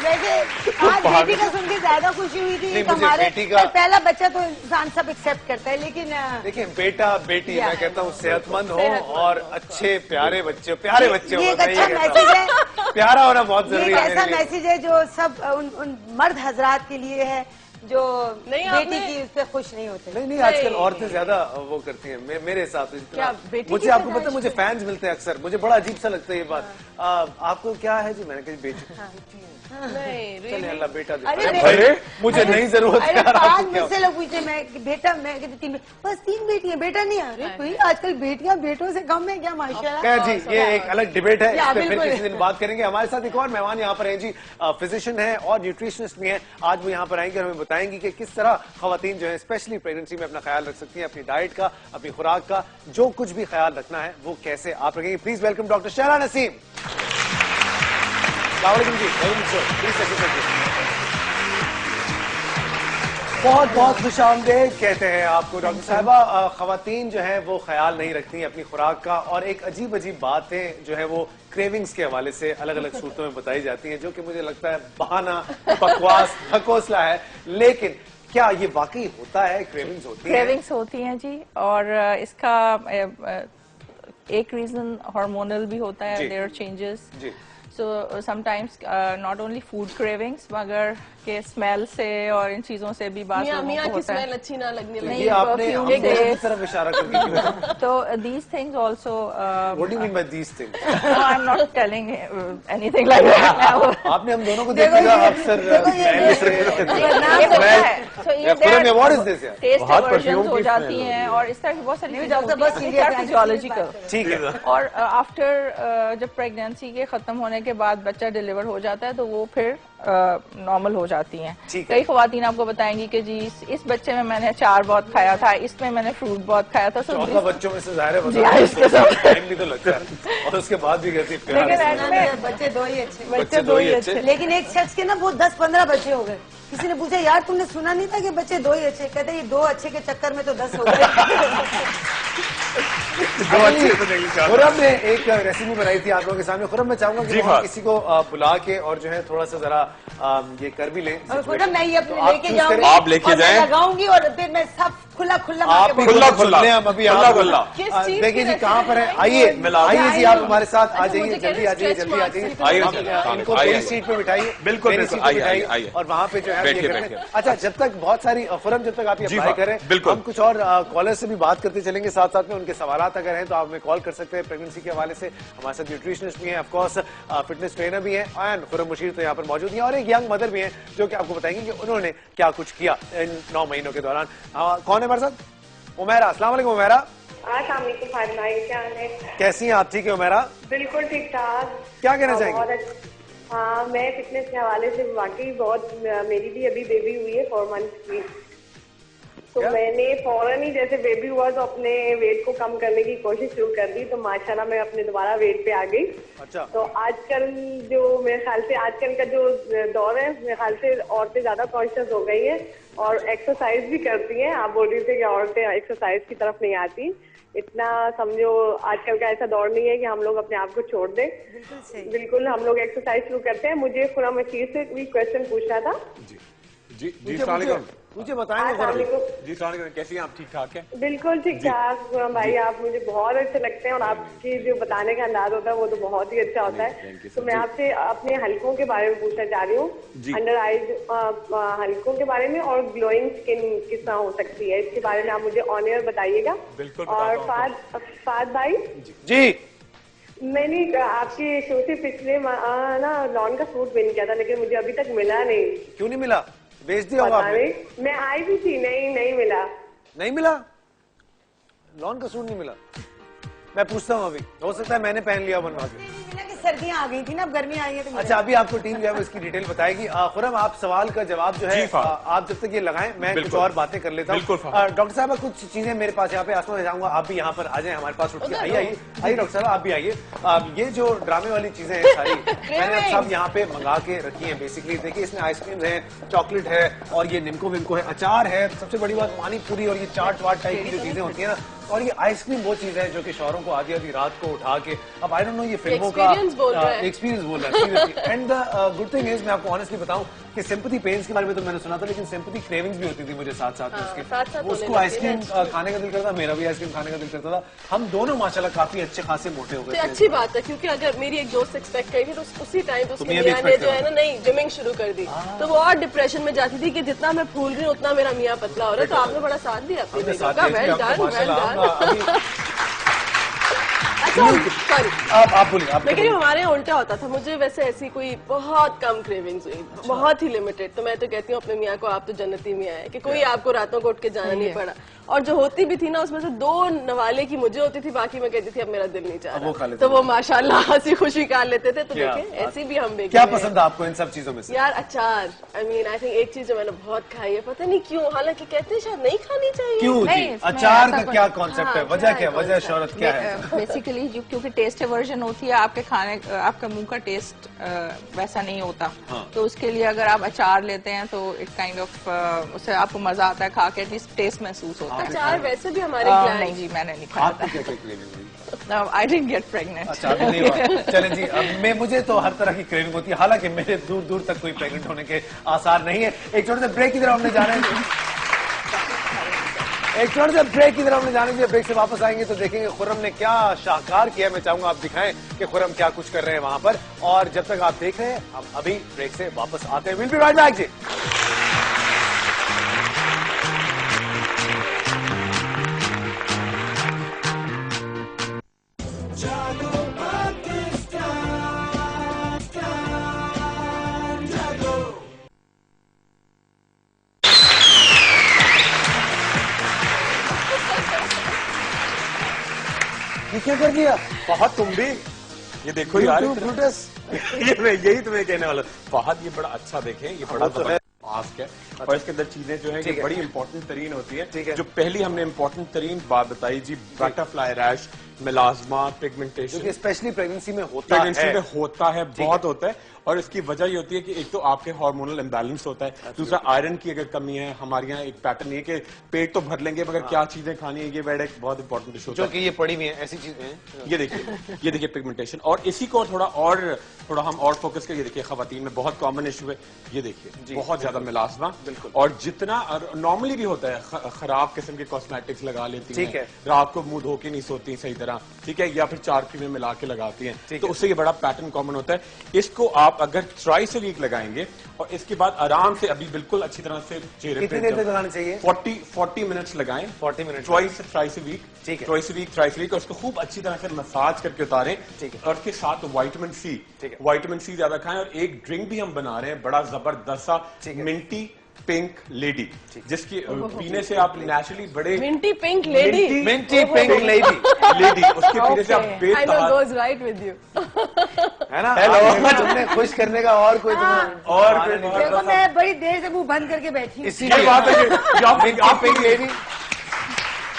वैसे आज बेटी का सुन के ज्यादा खुशी हुई थी। नहीं, मुझे हमारे बेटी का- पहला बच्चा तो इंसान सब एक्सेप्ट करता है, लेकिन देखिए बेटा बेटी मैं कहता हूँ सेहतमंद हो और अच्छे प्यारे बच्चे हो। ये एक मैं अच्छा कहता हूँ। मैसेज है। प्यारा होना बहुत ये जरूरी एक है ऐसा मेरे लिए। मैसेज है जो सब उन मर्द हजरात के लिए है जो नहीं, बेटी आपने- की उस पर खुश नहीं होते। नहीं आजकल औरतें ज्यादा वो करती हैं मेरे हिसाब से। क्या जितना बेटी मुझे की आपको पता है, मुझे फैंस मिलते हैं अक्सर, मुझे बड़ा अजीब सा लगता है ये बात। आपको क्या है जी? मैंने कहा बेटी। नहीं चले really? अल्लाह बेटा दे। अरे अरे मुझे नहीं जरूरत है अरे यार, 5 आपको क्या? मुझसे लोग पूछते मैं बेटा, मैं कहती 3 बस 3 बेटियां, बेटा नहीं। अरे कोई आजकल बेटियां बेटों से कम है क्या? माशाल्लाह। खैर जी, ये एक अलग डिबेट है, इस पे फिर बिल्कुल। किसी दिन बात करेंगे। हमारे साथ एक और मेहमान यहाँ पर हैं जी, फिजिशियन है और न्यूट्रिशनिस्ट भी हैं। आज वो यहाँ पर आएंगे और हमें बताएंगे कि किस तरह खवातीन जो है स्पेशली प्रेगनेंसी में अपना ख्याल रख सकती हैं, अपनी डाइट का, अपनी खुराक का, जो कुछ भी ख्याल रखना है वो कैसे आप रखेंगे। प्लीज वेलकम डॉक्टर शहरा नसीम। वालेकुम जी, वेलकम सर, प्लीज सेक्रेटरी। बहुत बहुत खुशामदेद कहते हैं आपको डॉक्टर साहिबा। खवातीन जो है वो ख्याल नहीं रखती अपनी खुराक का, और एक अजीब अजीब बातें जो है वो क्रेविंग्स के हवाले से अलग अलग सूरतों में बताई जाती हैं, जो कि मुझे लगता है बहाना, बकवास, ढकोसला है। लेकिन क्या ये वाकई होता है? क्रेविंग्स होती हैं? क्रेविंग्स होती हैं जी, और इसका एक रीजन हार्मोनल भी होता है। There are changes, so sometimes not only food cravings, मगर के स्मेल से और इन चीजों से भी बात मियाँ की होता है। स्मेल अच्छी ना लगने ये लगी। आपने perfume हम दोनों की से- तरफ इशारा करके क्यों? तो these things also, What do you mean by these things? I am not telling anything like that. आपने हम दोनों को देखा अक्सर पहले से। What is this यार? टेस्ट बहुत एवर्जन perfume हो की जाती smell हैं, और इस तरह की बहुत सारी चीजें डॉक्टर बस होती serious हैं है, फिजियोलॉजिकल। ठीक है। और आफ्टर जब प्रेगनेंसी के खत्म होने के बाद बच्चा डिलीवर हो जाता है, तो वो फिर नॉर्मल हो जाती हैं। ठीक है। कई खवातीन आपको बताएंगी कि जी इस बच्चे में मैंने अचार बहुत खाया था, इसमें मैंने फ्रूट बहुत खाया था। So 14 बच्चों में से ज़ाहिर है जी, हाँ, इसके साथ। टाइम भी तो लगता है, और उसके बाद भी कहती है प्यार लेकिन से। ऐसे बच्चे 2 ही अच्छे। बच्चे 2 ही अच्छे। लेकिन एक शख्स के ना वो 10-15 बच्चे हो गए। किसी ने पूछा यार तुमने सुना नहीं था कि बच्चे 2 ही अच्छे? कहते ये 2 अच्छे के चक्कर में तो 10 हो गए। खुरम ने एक रेसिपी बनाई थी आप लोगों के सामने। खुरम मैं चाहूंगा कि हम किसी को बुला के और जो है थोड़ा सा जरा ये कर भी लें। और खुदा मैं ये अपने तो आप लेके choose जाऊंगी, करें। आप लेके और मैं जाएं। लगाऊंगी, और फिर मैं सब खुला खुला आप भी खुला खुला। खुला हम अभी खुला आप खुला। किस चीज़ देखिए की जी कहाँ पर है, रेसिपी आइए मिलाओ। आइए जी, आप हमारे साथ आ अच्छा, जाइए, मुझे जल्दी आ जाइए, जल्दी आ जाइए। आइए, आप, आइए, इनको आइए, मेरी सीट पे बिठाइए, बिल्कुल, मेरी बिल्कुल, सीट पे आइए, बिठाइए, आइए। और वहाँ पे जो है बैठिए, ये करते हैं। बैठिए। अच्छा, जब तक बहुत सारी खुरम, जब तक आप ये जी, अप्लाई हाँ, करें, बिल्कुल। हम कुछ और कॉलर से भी बात करते चलेंगे साथ साथ में। उनके सवालात अगर हैं तो आप हमें कॉल कर सकते हैं प्रेगनेंसी के हवाले से। हमारे साथ न्यूट्रिशनिस्ट भी हैं, ऑफकोर्स फिटनेस ट्रेनर भी हैं, एंड खुरम मुशीर तो यहाँ पर मौजूद हैं, और एक यंग मदर भी हैं जो कि आपको बताएंगे कि उन्होंने क्या कुछ किया इन 9 महीनों के दौरान। कौन है हमारे साथ? उमेरा। अस्सलाम वालेकुम उमेरा, क्या हाल है? कैसी हैं आप? ठीक है उमेरा, बिल्कुल ठीक ठाक। क्या कहना चाहेंगे? बहुत अच्छा। हाँ, मैं फिटनेस के हवाले से वाकई बहुत, मेरी भी अभी बेबी हुई है 4 मंथ्स की। तो मैंने फौरन ही जैसे बेबी हुआ तो अपने वेट को कम करने की कोशिश शुरू कर दी, तो माशाल्लाह मैं अपने दोबारा वेट पे आ गई। अच्छा। तो आजकल जो मेरे ख्याल से आजकल का जो दौर है, मेरे ख्याल से औरतें ज्यादा कॉन्शियस हो गई हैं और एक्सरसाइज भी करती हैं। आप बोल रही थे कि औरतें एक्सरसाइज की तरफ नहीं आती, इतना समझो आजकल का ऐसा दौर नहीं है कि हम लोग अपने आप को छोड़ दें। बिल्कुल सही। बिल्कुल हम लोग एक्सरसाइज शुरू करते हैं। मुझे खुरम अशीर से भी क्वेश्चन पूछना था। जी अस्सलाम वालेकुम। मुझे बताएंगे अस्सलाम वालेकुम। जी अस्सलाम वालेकुम, कैसी हैं आप? ठीक ठाक हैं? बिल्कुल ठीक ठाक खुरम भाई, आप मुझे बहुत अच्छे लगते हैं और आपकी जो बताने का अंदाज होता है वो तो बहुत ही अच्छा होता है। तो मैं आपसे अपने हलकों के बारे में पूछना चाह रही हूँ, अंडर आईज हलकों के बारे में और ग्लोइंग स्किन किस तरह हो सकती है, इसके बारे में आप मुझे ऑन एयर बताइएगा। बिल्कुल और फाद भाई जी, मैंने आपके शो से पिछले ना लॉन का सूट विन किया था, लेकिन मुझे अभी तक मिला नहीं। क्यों नहीं मिला? बेच दिया होगा पता आपने? नहीं, मैं आई भी थी, नहीं मिला। नहीं मिला? लॉन का सूट नहीं मिला? मैं पूछता हूँ, अभी हो सकता है मैंने पहन लिया बनवा के। मिला कि सर्दियां आ गई थी ना, अब गर्मी आई है तो अच्छा, अभी आपको टीम जो है वो इसकी डिटेल बताएगी। खुरम, आप सवाल का जवाब जो है जी, फाहद। आप जब तक ये लगाएं, मैं कुछ बिल्कुल। और बातें कर लेता बिल्कुल, हूँ। फाहद। डॉक्टर साहब, कुछ चीजें मेरे पास यहाँ पे आसमान में जाऊंगा, आप भी यहाँ पर आ जाएं हमारे पास उठ के। आइए डॉक्टर साहब, आप भी आइए। ये जो ड्रामे वाली चीजें हैं सारी मैंने अब सब यहाँ पे मंगा के रखी है। बेसिकली देखिए, इसमें आइसक्रीम है, चॉकलेट है और ये निमको विमको है, अचार है, सबसे बड़ी बात पानी पूरी और ये चाट वाट टाइप की जो चीजें होती है ना, और ये आइसक्रीम वो चीज है जो कि शौहरों को आधी आधी रात को उठा के, अब आई डोंट नो ये फिल्मों का Experience बोल रहा है। एक्सपीरियंस बोल रहा है। And the good thing is, मैं आपको ऑनेस्टली बताऊं कि सिंपैथी पेन्स के बारे में तो मैंने सुना था, लेकिन सिंपैथी क्रेविंग्स भी होती थी मुझे साथ साथ में उसके। साथ-साथ होने उसको लगती आइसक्रीम है। खाने का दिल करता, मेरा भी आइसक्रीम खाने का दिल करता था। हम दोनों माशाल्लाह काफी अच्छे खासे मोटे हो तो गए थे। अच्छी बात है, क्योंकि अगर मेरी एक दोस्त एक्सपेक्ट करी थी तो उसी टाइम पे उसके तुम्हें भी मियां ने expect जो है करा। ना नई जिमिंग शुरू कर दी, तो वो और डिप्रेशन में जाती थी कि जितना मैं फूल रही हूँ उतना मेरा मियां पतला हो रहा है। तो आपने बड़ा साथ दिया अपनी हमने बेगम साथ का। दिया, वेल आपको डन, वेल माशाल्लाह, डन। अभी अच्छा, सॉरी, आप बोलिए, आप मैं कह रही हूँ हमारे यहाँ उल्टा होता था। मुझे वैसे ऐसी कोई बहुत कम क्रेविंग्स हुई, बहुत ही लिमिटेड। तो मैं तो कहती हूँ अपने मियाँ को, आप तो जन्नती मियाँ है कि कोई आपको रातों को उठ के जाना नहीं पड़ा। और जो होती भी थी ना, उसमें से 2 नवाले की मुझे होती थी, बाकी मैं कहती थी अब मेरा दिल नहीं चाह अब वो खा रहा। लेते तो वो माशाल्लाह हंसी खुशी खा लेते थे। तो क्या देखें, बात। ऐसी भी हम बेटे क्या हैं। पसंद है आपको इन सब चीजों में से? यार अचार, आई मीन आई थिंक एक चीज जो मैंने बहुत खाई है, पता नहीं क्यों, हालांकि कहते हैं शायद नहीं खानी चाहिए। क्यों जी? नहीं, इसमें अचार ऐसा का कुछ- क्या कॉन्सेप्ट है? हाँ, वजह क्या क्या है? वजह concept? शोहरत क्या है? बेसिकली क्योंकि टेस्ट एवर्जन होती है, आपके खाने आपका मुंह का टेस्ट वैसा नहीं होता। हाँ। तो उसके लिए अगर आप अचार लेते हैं तो इट काइंड ऑफ उससे आपको मजा आता है खा के, एटलीस्ट टेस्ट महसूस होता है। अचार वैसे भी हमारे नहीं जी, मैंने नहीं खाया आपको क्या क्या क्रेविंग हुई? I didn't get pregnant. अच्छा, अभी नहीं हुआ। चलें जी, अब मुझे तो हर तरह की क्रेविंग होती है, हालांकि मेरे दूर दूर तक कोई प्रेग्नेंट होने के आसार नहीं है। एक छोटे से ब्रेक की तरफ हमने जाना है, एक छोटे से ब्रेक की तरफ हमने जाने के ब्रेक से वापस आएंगे तो देखेंगे खुर्रम ने क्या शाहकार किया। मैं चाहूंगा आप दिखाएं कि खुर्रम क्या कुछ कर रहे हैं वहां पर। और जब तक आप देख रहे हैं, हम अभी ब्रेक से वापस आते हैं। विल बी राइट बैक जी। ये क्या कर दिया? फहद, तुम भी ये देखो यार, ब्रूटस। यही तुम्हें कहने वाला। फहद, ये बड़ा अच्छा देखें, ये बड़ा वो तो है। मास्क है और इसके अंदर चीजें जो है ठीक ये है। बड़ी इंपॉर्टेंट तरीन होती है। ठीक है। जो पहली हमने इंपॉर्टेंट तरीन बात बताई जी, बटरफ्लाई रैश, मेलाज्मा, जो पिगमेंटेशन, कि स्पेशली प्रेगनेंसी में होता प्रेगनेंसी है। में होता है, बहुत होता है। और इसकी वजह ये होती है कि एक तो आपके हार्मोनल इम्बैलेंस होता है, दूसरा आयरन की अगर कमी है। हमारे यहाँ एक पैटर्न ये कि पेट तो भर लेंगे मगर क्या चीजें खानी है, ये बेड एक बहुत इंपॉर्टेंट इशू जो होता कि है। ये पड़ी हुई है, ऐसी चीजें हैं। ये देखिए पिगमेंटेशन। और इसी को थोड़ा हम और फोकस करें। ये देखिए, खवातीन में बहुत कॉमन इशू है। ये देखिए, बहुत ज्यादा मेलास्मा। बिल्कुल। और जितना नॉर्मली भी होता है, खराब किस्म के कॉस्मेटिक्स लगा लेती ठीक हैं, है। रात को मुंह धो के नहीं सोती सही तरह, ठीक है, या फिर 4 क्रीमें मिला के लगाती हैं, ठीक तो है। उससे ये बड़ा पैटर्न कॉमन होता है। इसको आप अगर ट्राइस a वीक लगाएंगे और इसके बाद आराम से अभी बिल्कुल अच्छी तरह से चेहरे पे कितनी देर तक लगानी चाहिए? 40 मिनट्स लगाएं। 40 मिनट। Twice a week. ठीक है। ट्वाइस a वीक और उसको खूब अच्छी तरह से मसाज करके उतारें। ठीक है। और उसके साथ विटामिन सी, ठीक है। विटामिन सी ज्यादा खाएं। और एक ड्रिंक भी हम बना रहे हैं बड़ा जबरदस्त सा, ठीक है। मिंटी पिंक लेडी, जिसकी पीने से आप नेचुरली बड़े minty pink lady, minty pink lady. Lady उसके पीने से आप I know better goes right with you. है ना? हेलो। तुमने खुश करने का और कोई और कोई देखो मैं बड़ी देर से मुंह बंद करके बैठी हूँ। इसीलिए बात है कि आप लेडी।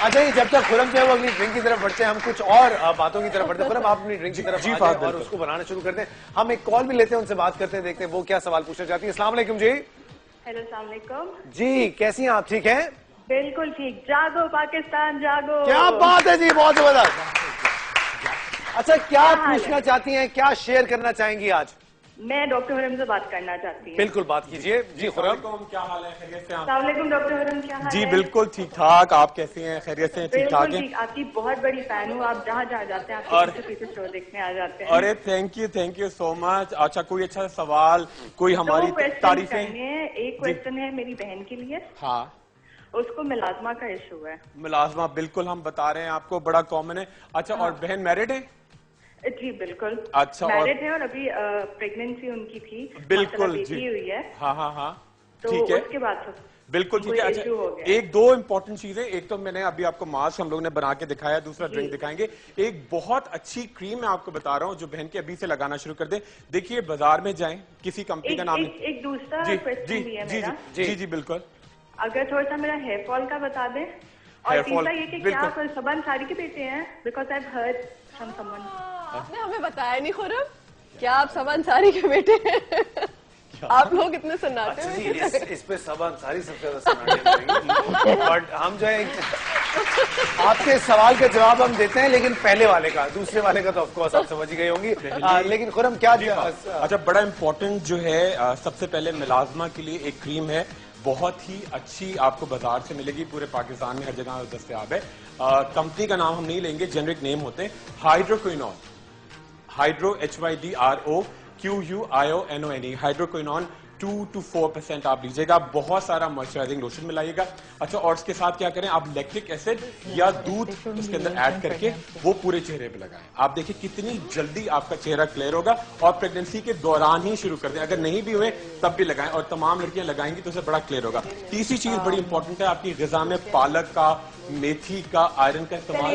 अच्छा, ये जब तक खुरम जो है वो अगली ड्रिंक की तरफ बढ़ते हैं, हम कुछ और बातों की तरफ बढ़ते हैं। खुरम, आप अपनी ड्रिंक की तरफ जी, आ जाएं और उसको बनाना शुरू करते हैं। हम एक कॉल भी लेते हैं, उनसे बात करते हैं, देखते हैं वो क्या सवाल पूछना चाहती है। अस्सलाम वालेकुम जी। हेलो, अस्सलाम वालेकुम जी, कैसी हैं आप? ठीक हैं? बिल्कुल ठीक। जागो पाकिस्तान जागो। क्या बात है जी, बहुत जबरदस्त। अच्छा, क्या पूछना चाहती हैं, क्या शेयर करना चाहेंगी आज? मैं डॉक्टर हुरम से बात करना चाहती हूँ। बिल्कुल, बात कीजिए जी। खुरम, क्या हाल है? खैरियत से? अस्सलाम वालेकुम डॉक्टर हुरम, क्या हाल जी है? बिल्कुल ठीक ठाक। आप कैसे हैं? खैरियत से? ठीक ठाक बिल्कुल हैं? ठीक। आपकी बहुत बड़ी फैन हूँ। आप जहाँ जहाँ जाते हैं और- आपके पीछे शो देखने आ जाते हैं। अरे थैंक यू सो मच। अच्छा, कोई अच्छा सवाल, कोई हमारी दो क्वेश्चन तारीफें? करने हैं। एक क्वेश्चन है मेरी बहन के लिए, हाँ, उसको मिलाजमा का इशू है। मुलाजमा बिल्कुल हम बता रहे हैं आपको, बड़ा कॉमन है। अच्छा, और बहन मैरिड है? जी बिल्कुल। अच्छा, मैरिड है और अभी प्रेगनेंसी उनकी थी। बिल्कुल माशाल्लाह जी। बेटी हुई है। हाँ तो ठीक है, उसके बाद बिल्कुल ठीक कोई है। issue हो अच्छा, गया। एक दो इंपॉर्टेंट चीजें, एक तो मैंने अभी आपको मास्क हम लोग ने बना के दिखाया, दूसरा ड्रिंक दिखाएंगे। एक बहुत अच्छी क्रीम मैं आपको बता रहा हूँ जो बहन के अभी से लगाना शुरू कर दे। देखिए, बाजार में जाएं, किसी कंपनी का नाम एक दूसरा जी क्वेश्चन जी भी है जी मेरा। जी जी बिल्कुल। अगर थोड़ा सा मेरा हेयर फॉल का बता दें। और Hair fall, तीसरा ये कि क्या बिल्कुल। आप सबन सारी के बेटे हैं? Because I heard from someone. आपने हमें बताया नहीं खुरम, क्या आप सब अंसारी के बेटे हैं? आप लोग इतने सन्नाटे अच्छा में जी, इस पे सब अंसारी सबसे ज्यादा सुनाने पड़ेंगे। और हम जो है आपके सवाल का जवाब हम देते हैं, लेकिन पहले वाले का, दूसरे वाले का तो ऑफकोर्स आप समझ ही गई होंगी। लेकिन खुरम, क्या अच्छा, बड़ा इंपॉर्टेंट जो है, सबसे पहले मिलाजमा के लिए एक क्रीम है, बहुत ही अच्छी, आपको बाजार से मिलेगी, पूरे पाकिस्तान में हर जगह दस्तयाब है। कंपनी का नाम हम नहीं लेंगे, जेनरिक नेम होते हैं। Hydroquinone, hydro HYDROQUIONONE, hydroquinone 2 to 4% आप लीजिएगा। बहुत सारा मॉइस्चराइजिंग लोशन मिलाइएगा। अच्छा, और इसके साथ क्या करें, आप लैक्टिक एसिड या दूध उसके अंदर ऐड करके वो पूरे चेहरे पे लगाएं। आप देखिए कितनी जल्दी आपका चेहरा क्लियर होगा। और प्रेगनेंसी के दौरान ही शुरू कर दें, अगर नहीं भी हुए तब भी लगाएं, और तमाम लड़कियां लगाएंगी तो उसे बड़ा क्लियर होगा। तीसरी चीज बड़ी इंपॉर्टेंट है, आपकी ग़िज़ा में पालक का, मेथी का, आयरन का इस्तेमाल।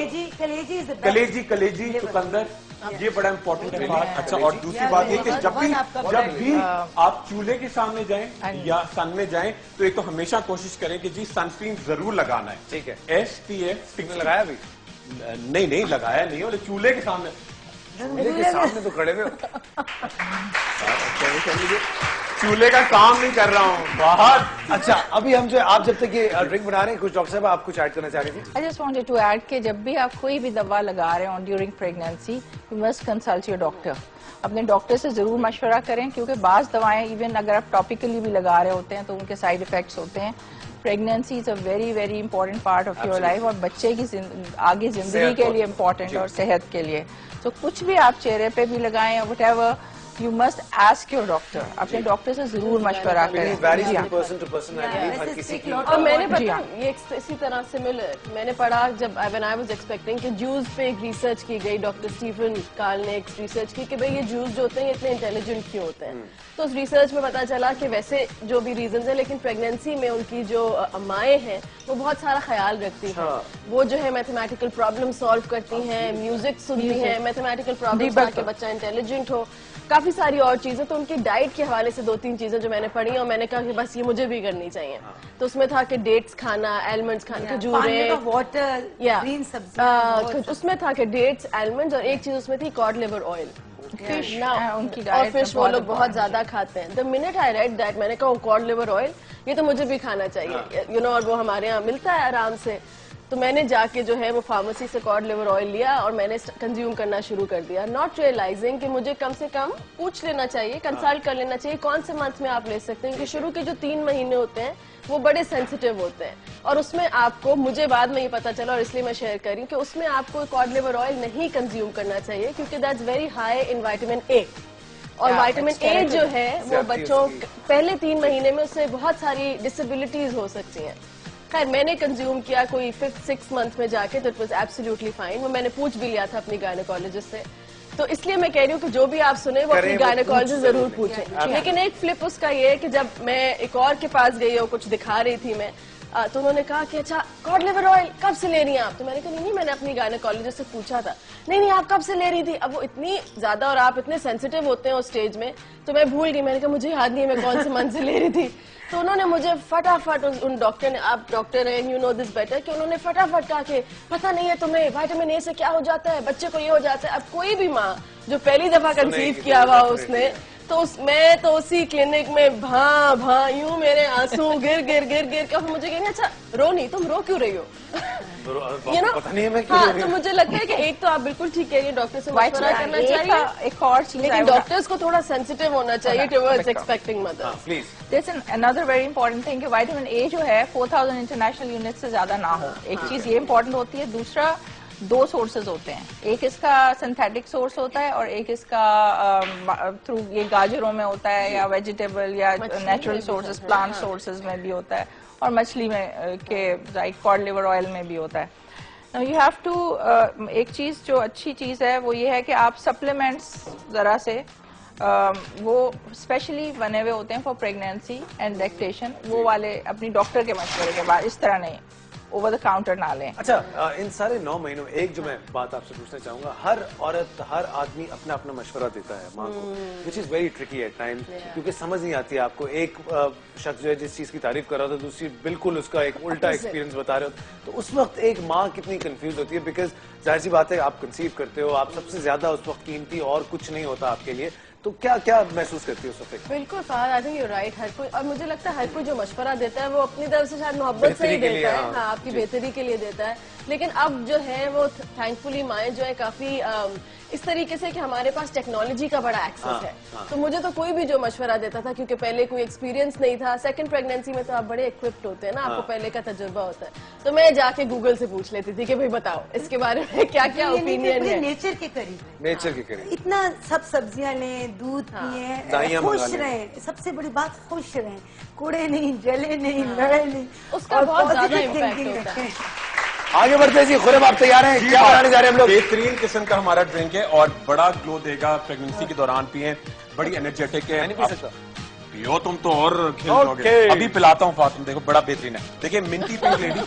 कलेजी चुकंदर, ये बड़ा इंपॉर्टेंट है बात। अच्छा, और दूसरी बात ये कि जब भी आप चूल्हे के सामने जाएं या सन में जाएं, तो एक तो हमेशा कोशिश करें कि जी सनस्क्रीन जरूर लगाना है। ठीक है। SPF 6 लगाया अभी? नहीं लगाया नहीं, बोले चूल्हे के सामने। चूल्हे के सामने तो खड़े हुए। चूल्हे का काम नहीं कर रहा हूँ बहुत। अच्छा, अभी हम जो आप जब तक ये ड्रिंक बना रहे हैं, कुछ डॉक्टर साहब आप कुछ ऐड करना चाह रही थी? I just wanted to add कि जब भी आप कोई भी दवा लगा रहे हो during pregnancy, you must consult your doctor. अपने डॉक्टर से जरूर मशवरा करें, क्योंकि बाज दवाएं इवन अगर आप टॉपिकली भी लगा रहे होते हैं तो उनके साइड इफेक्ट्स होते हैं। Pregnancy is a very very important part of your life, और बच्चे की आगे जिंदगी के लिए इम्पोर्टेंट और सेहत के लिए। तो कुछ भी आप चेहरे पे भी लगाएं, what ever, you must ask your doctor. अपने डॉक्टर से जरूर मशवरा करें। पर्सन टू पर्सन, हर किसी की। और मैंने पता ये इसी तरह सिमिलर मैंने पढ़ा जब व्हेन आई वाज एक्सपेक्टिंग कि जूस पे एक रिसर्च की गई, डॉक्टर स्टीफन काल ने एक रिसर्च की कि भाई ये जूस जो होते हैं इतने इंटेलिजेंट क्यों होते हैं। तो उस रिसर्च में पता चला कि वैसे जो भी रीजन है, लेकिन प्रेगनेंसी में उनकी जो अम्माएं हैं वो बहुत सारा ख्याल रखती हैं। वो जो है मैथमेटिकल प्रॉब्लम सॉल्व करती हैं, म्यूजिक सुनती हैं, मैथमेटिकल प्रॉब्लम ताकि बच्चा इंटेलिजेंट हो, काफी सारी और चीजें। तो उनकी डाइट के हवाले से 2-3 चीजें जो मैंने पढ़ी और मैंने कहा कि बस ये मुझे भी करनी चाहिए। तो उसमें था कि डेट्स खाना, आलमंड्स खाना, खजूरें, वाटर, या ग्रीन सब्जी, उसमें था कि डेट्स, आलमंड्स, और एक चीज उसमें थी कॉड लिवर ऑयल। फिश और उनकी डाइट फिश वो लोग बहुत ज्यादा खाते हैं। The minute I read that, मैंने कहा कॉड लिवर ऑयल ये तो मुझे भी खाना चाहिए, यू नो, और वो हमारे यहाँ मिलता है आराम से। तो मैंने जाके जो है वो फार्मेसी से कॉड लिवर ऑयल लिया और मैंने कंज्यूम करना शुरू कर दिया, नॉट रियलाइजिंग कि मुझे कम से कम पूछ लेना चाहिए, कंसल्ट कर लेना चाहिए कौन से मंथ में आप ले सकते हैं, क्योंकि शुरू के जो 3 महीने होते हैं वो बड़े सेंसिटिव होते हैं। और उसमें आपको, मुझे बाद में ये पता चला और इसलिए मैं शेयर कर रही हूँ कि उसमें आपको कॉड लिवर ऑयल नहीं कंज्यूम करना चाहिए, क्योंकि that's very high in vitamin A. और विटामिन ए जो है वो बच्चों पहले 3 महीने में उससे बहुत सारी डिसेबिलिटीज हो सकती हैं। खैर मैंने कंज्यूम किया कोई 5th-6th मंथ में जाके, तो इट वाज एब्सोल्युटली फाइन। वो मैंने पूछ भी लिया था अपनी गायनेकोलॉजिस्ट से। तो इसलिए मैं कह रही हूँ कि जो भी आप सुने वो अपनी गायनेकोलॉजिस्ट जरूर पूछें। लेकिन एक फ्लिप उसका ये है कि जब मैं एक और के पास गई और कुछ दिखा रही थी मैं, तो उन्होंने कहा कि अच्छा कॉड लिवर ऑयल कब से ले रही हैं आप? तो मैंने कहा नहीं मैंने अपनी गायनेकोलॉजिस्ट से पूछा था। नहीं आप कब से ले रही थी? अब वो इतनी ज्यादा और आप इतने सेंसिटिव होते हैं उस स्टेज में, तो मैं भूल गई। मैंने कहा मुझे याद नहीं है मैं कौन से मंथ से ले रही थी। तो उन्होंने मुझे फटाफट उन डॉक्टर ने, आप डॉक्टर हैं यू नो दिस बेटर, कि उन्होंने फटाफट कहा कि पता नहीं है तुम्हें विटामिन ए से क्या हो जाता है, बच्चे को ये हो जाता है। अब कोई भी माँ जो पहली दफा कंसीव किया हुआ उसने तो मैं तो उसी क्लिनिक में भां यूं मेरे आंसू गिर के मुझे कहेंगे अच्छा रो नहीं, तुम रो क्यों रही हो? ये ना पता नहीं है मैं क्यों हाँ, तो मुझे लगता है कि एक तो आप बिल्कुल ठीक कह रही है, डॉक्टर से मशवरा करना चाहिए। एक और चीज, लेकिन डॉक्टर्स को थोड़ा सेंसिटिव होना चाहिए towards expecting mother. Please this another very important thing कि विटामिन ए जो है 4000 इंटरनेशनल यूनिट से ज्यादा ना हो, एक चीज ये इंपॉर्टेंट होती है। दूसरा, दो सोर्सेज होते हैं, एक इसका सिंथेटिक सोर्स होता है और एक इसका थ्रू ये गाजरों में होता है या वेजिटेबल या नेचुरल सोर्सेज प्लांट सोर्सेज में भी होता है और मछली में के लाइक कॉड लिवर ऑयल में भी होता है। Now you have to एक चीज जो अच्छी चीज है वो ये है कि आप सप्लीमेंट्स जरा से वो स्पेशली बने हुए होते हैं फॉर प्रेगनेंसी एंड लैक्टेशन, वो वाले अपनी डॉक्टर के मशवरे के बाद, इस तरह नहीं ओवर द काउंटर ना लें। अच्छा, इन सारे 9 महीनों में एक जो मैं बात आपसे पूछना चाहूंगा, हर औरत हर आदमी अपना अपना मशवरा देता है माँ को, which is very tricky at time, क्योंकि समझ नहीं आती है आपको। एक शख्स जो है जिस चीज की तारीफ कर रहा था, दूसरी बिल्कुल उसका एक उल्टा एक्सपीरियंस बता रहे हो, तो उस वक्त एक माँ कितनी कंफ्यूज होती है, बिकॉज जाहिर सी बात है आप कंसीव करते हो, आप सबसे ज्यादा उस वक्त कीमती और कुछ नहीं होता आपके लिए, तो क्या क्या महसूस करती है उस वक्त? बिल्कुल Fahad, I think you right. हर कोई, और मुझे लगता है हर कोई जो मशवरा देता है वो अपनी तरफ से शायद मोहब्बत से ही देता है, हाँ आपकी बेहतरी के लिए देता है। लेकिन अब जो है वो थैंकफुली माएँ जो है काफी इस तरीके से कि हमारे पास टेक्नोलॉजी का बड़ा एक्सेस है, तो मुझे तो कोई भी जो मशवरा देता था, क्योंकि पहले कोई एक्सपीरियंस नहीं था, सेकंड प्रेगनेंसी में तो आप बड़े इक्विप्ड होते हैं ना, आपको पहले का तजुर्बा होता है, तो मैं जाके गूगल से पूछ लेती थी कि भाई बताओ इसके बारे में क्या क्या ओपिनियन है। नेचर के करीब है, नेचर के करीब, इतना सब सब्जियां लें, दूध पिए, खुश रहें, सबसे बड़ी बात खुश रहें, कूड़े नहीं, जले नहीं, लड़े नहीं, उसका बहुत ज्यादा इम्पैक्ट होता है। आगे बढ़ते हैं जी। खुरम आप तैयार हैं? क्या बनाने जा रहे हैं हम लोग? बेहतरीन किस्म का हमारा ड्रिंक है और बड़ा ग्लो देगा प्रेगनेंसी के दौरान, पिए, बड़ी एनर्जेटिक है। नहीं पी सकता? पियो तुम तो और खिल जाओगे। अभी पिलाता हूँ फातिमा, देखो बड़ा बेहतरीन है। देखिए Minty pink lady,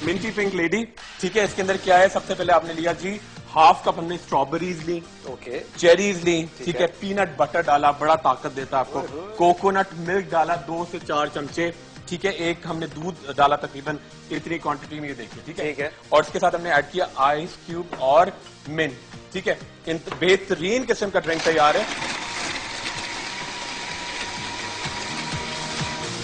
minty pink lady, ठीक है। इसके अंदर क्या है, सबसे पहले आपने लिया जी हाफ कप हमने स्ट्रॉबेरीज ली, ओके, चेरीज ली, ठीक है, पीनट बटर डाला, बड़ा ताकत देता है आपको, कोकोनट मिल्क डाला 2 से 4 चमचे, ठीक है, एक हमने दूध डाला तकरीबन इतनी क्वांटिटी में, ये देखिए, ठीक है, और इसके साथ हमने ऐड किया आइस क्यूब और मिंट, ठीक है। इन बेहतरीन किस्म का ड्रिंक तैयार है।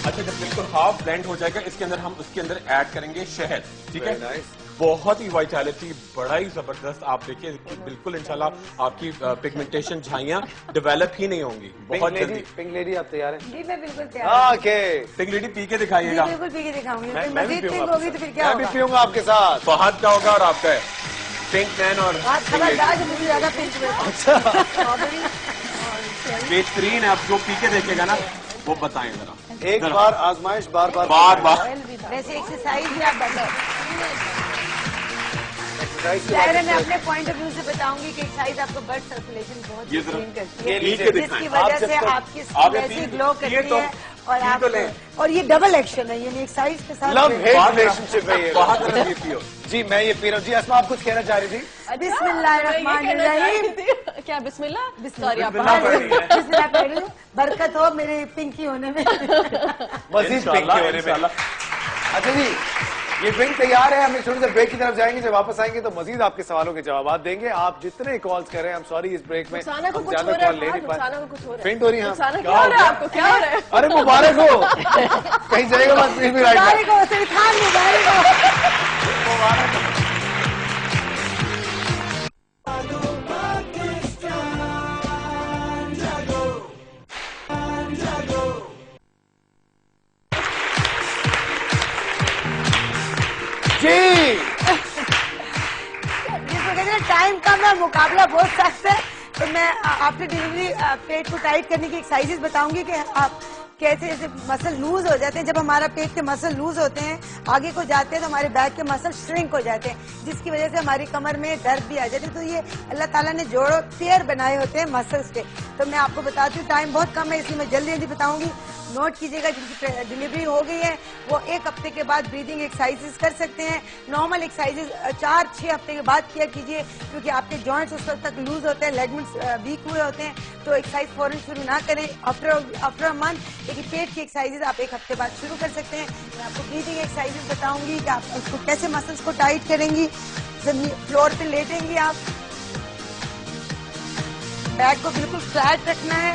अच्छा, जब बिल्कुल हाफ ब्लेंड हो जाएगा, इसके अंदर हम उसके अंदर ऐड करेंगे शहद, ठीक है। बहुत ही वाइटैलिटी, बड़ा ही जबरदस्त, आप देखिए बिल्कुल इंशाल्लाह आपकी पिगमेंटेशन झाइयां डेवलप ही नहीं होंगी बहुत जल्दी। पिंक लेडी आप तैयार हैं? जी मैं बिल्कुल तैयार। ओके, पिंक लेडी पी के दिखाइएगा। बिल्कुल पी के दिखाऊंगी। मैं भी पीऊंगा, होगी तो फिर क्या मैं होगा? भी पीऊंगा आपके साथ। फहद का होगा और आपका है पिंक मैन और खबरदार जो मुझे ज्यादा पिंक में। अच्छा, बेहतरीन है। आप जो पी के देखेगा ना वो बताएं जरा। एक बार आजमाइश, बार बार वैसे एक्सरसाइज भी आप बताओ। जाहिर है मैं अपने पॉइंट ऑफ व्यू से बताऊंगी कि एक्सरसाइज आपको ब्लड सर्कुलेशन बहुत क्लीन करती है, जिसकी वजह से आपकी स्किन वैसे ग्लो करती है और आप, और ये डबल एक्शन है, यानी एक्सरसाइज के साथ लव हेट रिलेशनशिप है ये। जी मैं ये पी रहा हूँ। जी अस्मा, आप कुछ कहना चाह रही थी? बिस्मिल्लाहिर्रहमानिर्रहीम। क्या बिस्मिल्लाह? सॉरी आप बिस्मिल्लाह पढ़ लो, बरकत हो मेरे पिंकी होने में, मजीद पिंकी होने में। अच्छा जी, ये ड्रिंक तैयार है, हम एक छोटे से ब्रेक की तरफ जाएंगे। जब वापस आएंगे तो मजीद आपके सवालों के जवाब देंगे। आप जितने कॉल्स करें, हम सॉरी इस ब्रेक में ज्यादा कॉल ले नहीं पाए। फेंट हो रही है, क्या हो रहा है आपको? क्या हो रहा है? अरे मुबारक हो, कहीं जाएगा बस फिर भी मुबारक हो सर खान, मुबारक हो। जी टाइम कम है, मुकाबला बहुत सख्त है, तो मैं आफ्टर डिलीवरी पेट को टाइट करने की एक्सरसाइजेस बताऊंगी कि आप कैसे ऐसे मसल लूज हो जाते हैं। जब हमारा पेट के मसल लूज होते हैं, आगे को जाते हैं, तो हमारे बैक के मसल श्रिंक हो जाते हैं, जिसकी वजह से हमारी कमर में दर्द भी आ जाती है। तो ये अल्लाह ताला ने जोड़ों पेयर बनाए होते हैं मसल्स के। तो मैं आपको बताती हूँ, टाइम बहुत कम है इसलिए मैं जल्दी जल्दी बताऊंगी। नोट कीजिएगा, जिनकी डिलीवरी हो गई है वो 1 हफ्ते के बाद ब्रीदिंग एक्सरसाइजेस कर सकते हैं। नॉर्मल एक्सरसाइजेस 4-6 हफ्ते के बाद किया कीजिए, क्योंकि आपके जॉइंट्स उस वक्त तक लूज होते हैं, लेगमेंट्स वीक हुए होते हैं, तो एक्सरसाइज फौरन शुरू ना करें आफ्टर अ मंथ। लेकिन पेट की एक्सरसाइजेस आप 1 हफ्ते बाद शुरू कर सकते हैं। मैं आपको ब्रीदिंग एक्सरसाइजेस बताऊंगी कि आप उसको कैसे मसल्स को टाइट करेंगी। जमीन फ्लोर पे लेटेंगी आप, बैक को बिल्कुल फ्लैट रखना है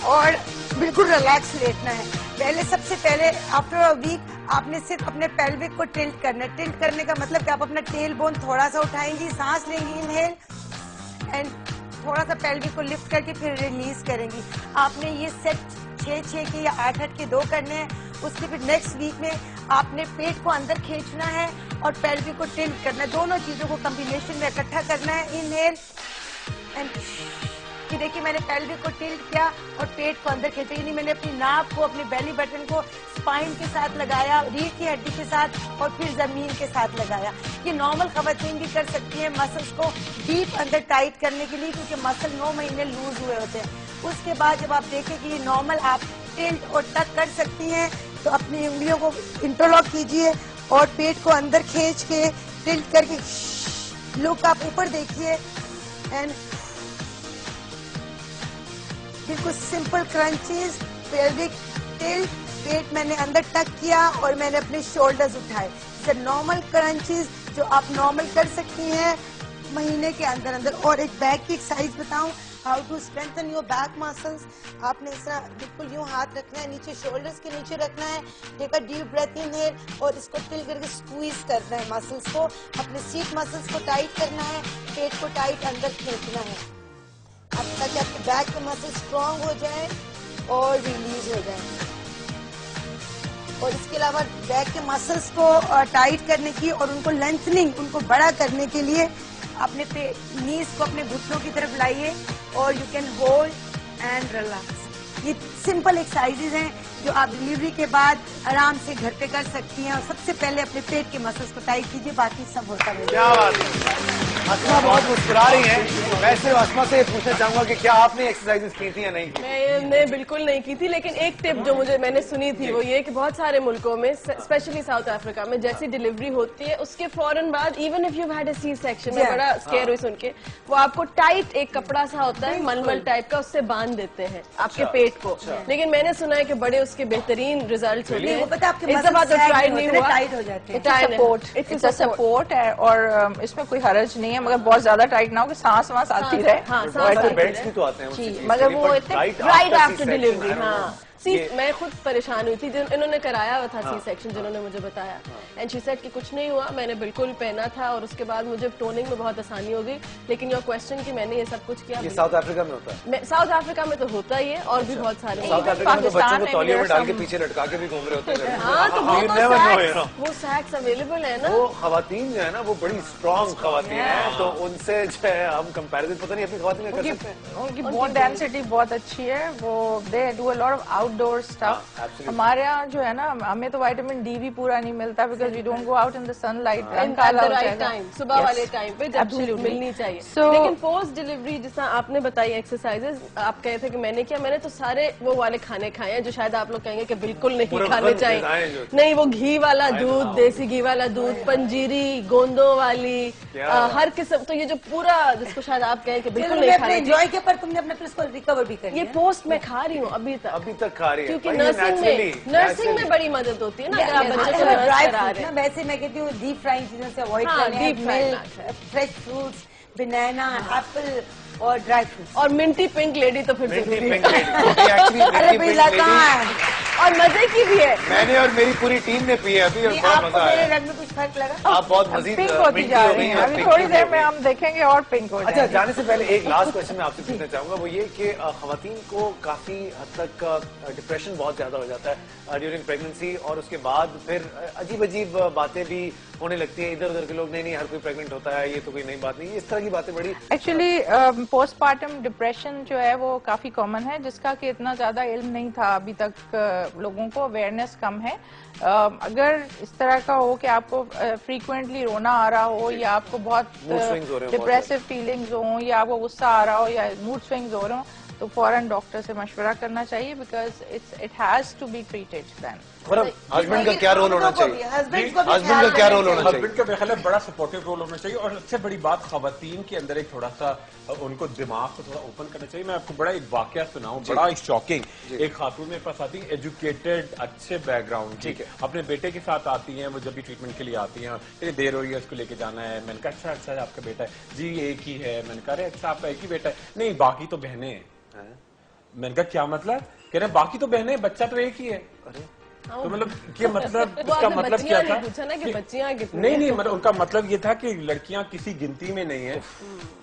और बिल्कुल रिलैक्स लेटना है। सबसे पहले आफ्टर अ वीक आपने सिर्फ अपने पेल्विक को टिल्ट करना है। टिल्ट करने का मतलब कि आप अपना टेल बोन थोड़ा सा उठाएंगी, सांस लेंगी इनहेल एंड थोड़ा सा पेल्विक को लिफ्ट करके फिर रिलीज करेंगी। आपने ये सेट 6-6 के या 8-8 के 2 करने हैं। उसके फिर नेक्स्ट वीक में आपने पेट को अंदर खींचना है और पेल्विक को टिल्ट करना है। दोनों चीजों को कॉम्बिनेशन में इकट्ठा करना है। इनहेल एंड कि देखिए मैंने पेल्विक को टिल्ट किया और पेट को अंदर खींचा, यानी मैंने अपनी नाक को, अपने बेली बटन को स्पाइन के साथ लगाया, रीढ़ की हड्डी के साथ और फिर जमीन के साथ लगाया। ये नॉर्मल खवातीन भी कर सकती है मसल्स को डीप अंदर टाइट करने के लिए, क्योंकि मसल 9 महीने लूज हुए होते हैं। उसके बाद जब आप देखें कि ये नॉर्मल आप टिल्ट और टक कर सकती हैं, तो अपनी उंगलियों को इंटरलॉक कीजिए और पेट को अंदर खींच के टिल्ट करके लुक आप ऊपर देखिए एंड बिल्कुल सिंपल क्रंचेस, पेल्विक टिल्ट, पेट मैंने अंदर टक किया और मैंने अपने शोल्डर्स उठाए। नॉर्मल क्रंचेस जो आप नॉर्मल कर सकती हैं महीने के अंदर अंदर। और एक बैक की एक्सरसाइज बताऊं, how to strengthen your back muscles. आपने इस तरह बिल्कुल यूं हाथ रखना है, नीचे शोल्डर्स के नीचे रखना है, take a deep breath in here और इसको टिल्ट करके स्क्वीज करना है मसल्स को। अपने सीट मसल्स को टाइट करना है, पेट को टाइट अंदर खींचना है अब ताकि आपके बैक के मसल स्ट्रांग हो जाए और रिलीज हो जाए। और इसके अलावा बैक के मसल्स को टाइट करने की और उनको लेंथनिंग, उनको बड़ा करने के लिए अपने नीज को अपने घुटनों की तरफ लाइए और you can hold and relax. ये सिंपल एक्सरसाइजेज हैं जो आप डिलीवरी के बाद आराम से घर पे कर सकती हैं। और सबसे पहले अपने पेट के मसल्स को टाइट कीजिए, बाकी सब होता है। क्या बात है, अस्मा बहुत मुस्कुरा रही हैं। मैं सिर्फ अस्मा से पूछना चाहूंगा कि क्या आपने एक्सरसाइजेस की थी या नहीं की? मैंने बिल्कुल नहीं की थी, लेकिन एक टिप जो मैंने सुनी थी वो ये कि बहुत सारे मुल्कों में, स्पेशली साउथ अफ्रीका में, जैसी डिलीवरी होती है उसके फौरन बाद even if you had a C section, में बड़ा स्केयर हुई सुन के, वो आपको टाइट एक कपड़ा सा होता है मलमल टाइप का, उससे बांध देते हैं आपके पेट को। लेकिन मैंने सुना है कि बड़े उसके बेहतरीन रिजल्ट होते हैं। पता आपके इस दफा तो ट्राई नहीं हुआ, टाइट हो जाते हैं। इट्स अ सपोर्ट है और इसमें कोई हर्ज नहीं है, मगर बहुत ज्यादा टाइट ना हो कि सांस वास आती रहे। हाँ, बेल्ट्स भी तो आते हैं जी, मगर वो इतने राइट आफ्टर डिलीवरी। हाँ, मैं खुद परेशान हुई थी, इन्होंने कराया हुआ था सी सेक्शन, जिन्होंने मुझे बताया, एंड शी सेड कि कुछ नहीं हुआ, मैंने बिल्कुल पहना था और उसके बाद मुझे टोनिंग में बहुत आसानी हो गई। लेकिन योर क्वेश्चन कि मैंने ये सब कुछ किया, ये साउथ अफ्रीका में होता है? साउथ अफ्रीका में तो होता ही है और भी बहुत सारे। साउथ अफ्रीका में तो बच्चों को तौलियों में डाल के पीछे लटका के भी घूम रहे होते हैं। हाँ, तो वो सैक्स अवेलेबल है ना। वो खवातीन जो है ना वो बड़ी स्ट्रॉन्ग खवातीन है, तो उनसे जो है हम कंपैरिजन पता नहीं अपनी खवातीन कर सकते हैं। उनकी बोन डेंसिटी बहुत अच्छी है, वो they do a lot of outdoor stuff. हमारे यहाँ जो है ना, हमें तो विटामिन डी भी पूरा नहीं मिलता because we don't go out in the sunlight. सुबह वाले टाइम पे जब धूप मिलनी चाहिए। लेकिन पोस्ट डिलीवरी जिस तरह आपने बताई एक्सरसाइजेज, आप कहे थे कि मैंने किया, मैंने तो सारे वो वाले खाने खाए हैं जो शायद आप लोग कहेंगे कि बिल्कुल नहीं खाने चाहिए। नहीं, वो घी वाला दूध, देसी घी वाला दूध, पंजीरी, गोंदों वाली, हर किस्म, तो ये जो पूरा जिसको शायद आप कहें कि बिल्कुल नहीं खाने एंजॉय के, पर तुमने अपने प्लस को रिकवर भी कर, ये पोस्ट में खा रही हूँ अभी तक खा रही है, क्योंकि नर्सिंग में बड़ी मदद होती है ना। अगर आप बच्चे को नर्स करा रहे हैं, वैसे मैं कहती हूँ डीप फ्राइंग चीजों से अवॉइड करना है। मिल्क, फ्रेश फ्रूट्स, बनाना, एप्पल और ड्राई फ्रूट्स और मिंटी पिंक लेडी तो फिर जरूरी है। अरे पिला कहाँ है, और मजे की भी है। मैंने और मेरी पूरी टीम ने पी है अभी और बड़ा मजा आया। मेरे रंग में कुछ फर्क लगा? आप बहुत मजीद पिंक होती जा रही है, अभी थोड़ी देर में हम देखेंगे और पिंक हो जाएगी। अच्छा, जाने से पहले एक लास्ट क्वेश्चन मैं आपसे पूछना चाहूंगा, वो ये कि खवातीन को काफी हद तक डिप्रेशन बहुत ज्यादा हो जाता है ड्यूरिंग प्रेगनेंसी, और उसके बाद फिर अजीब अजीब बातें भी होने लगती है। इधर उधर के लोग नहीं हर कोई प्रेग्नेंट होता है, ये तो कोई नई बात नहीं, इस तरह की बातें बड़ी। एक्चुअली पोस्टमार्टम डिप्रेशन जो है वो काफी कॉमन है, जिसका कि इतना ज्यादा इल्म नहीं था अभी तक, लोगों को अवेयरनेस कम है। अगर इस तरह का हो कि आपको फ्रीक्वेंटली रोना आ रहा हो, या आपको बहुत डिप्रेसिव फीलिंग्स हो, या आपको गुस्सा आ रहा हो, या मूड स्विंग्स हो रहे हो, तो फौरन डॉक्टर से मशवरा करना चाहिए, because it has to be treated then. Husband का क्या रोल होना चाहिए? हस्बैंड को भी हस्बैंड का क्या रोल होना चाहिए? हस्बैंड का मेरे ख्याल में बड़ा सपोर्टिव रोल होना चाहिए, और सबसे बड़ी बात खवातीन के अंदर एक थोड़ा सा उनको दिमाग को थोड़ा ओपन करना चाहिए। मैं आपको बड़ा एक वाकया सुनाऊं, बड़ा शॉकिंग। एक खातून मेरे पास आती है, एजुकेटेड, अच्छे बैकग्राउंड, ठीक है, अपने बेटे के साथ आती हैं। वो जब भी ट्रीटमेंट के लिए आती हैं, इतनी देर हो रही है, उसको लेके जाना है। मैंने कहा अच्छा आपका बेटा है जी? एक ही है। मैंने कहा अरे अच्छा आपका एक ही बेटा है? नहीं बाकी तो बहनें हैं। मैंने कहा क्या मतलब? कह रहे बाकी तो बहनें, बच्चा तो एक ही है। तो मतलब क्या मतलब, उसका मतलब क्या था? पूछा ना कि बच्चियां कितनी? नहीं मतलब उनका मतलब ये था कि लड़कियां किसी गिनती में नहीं है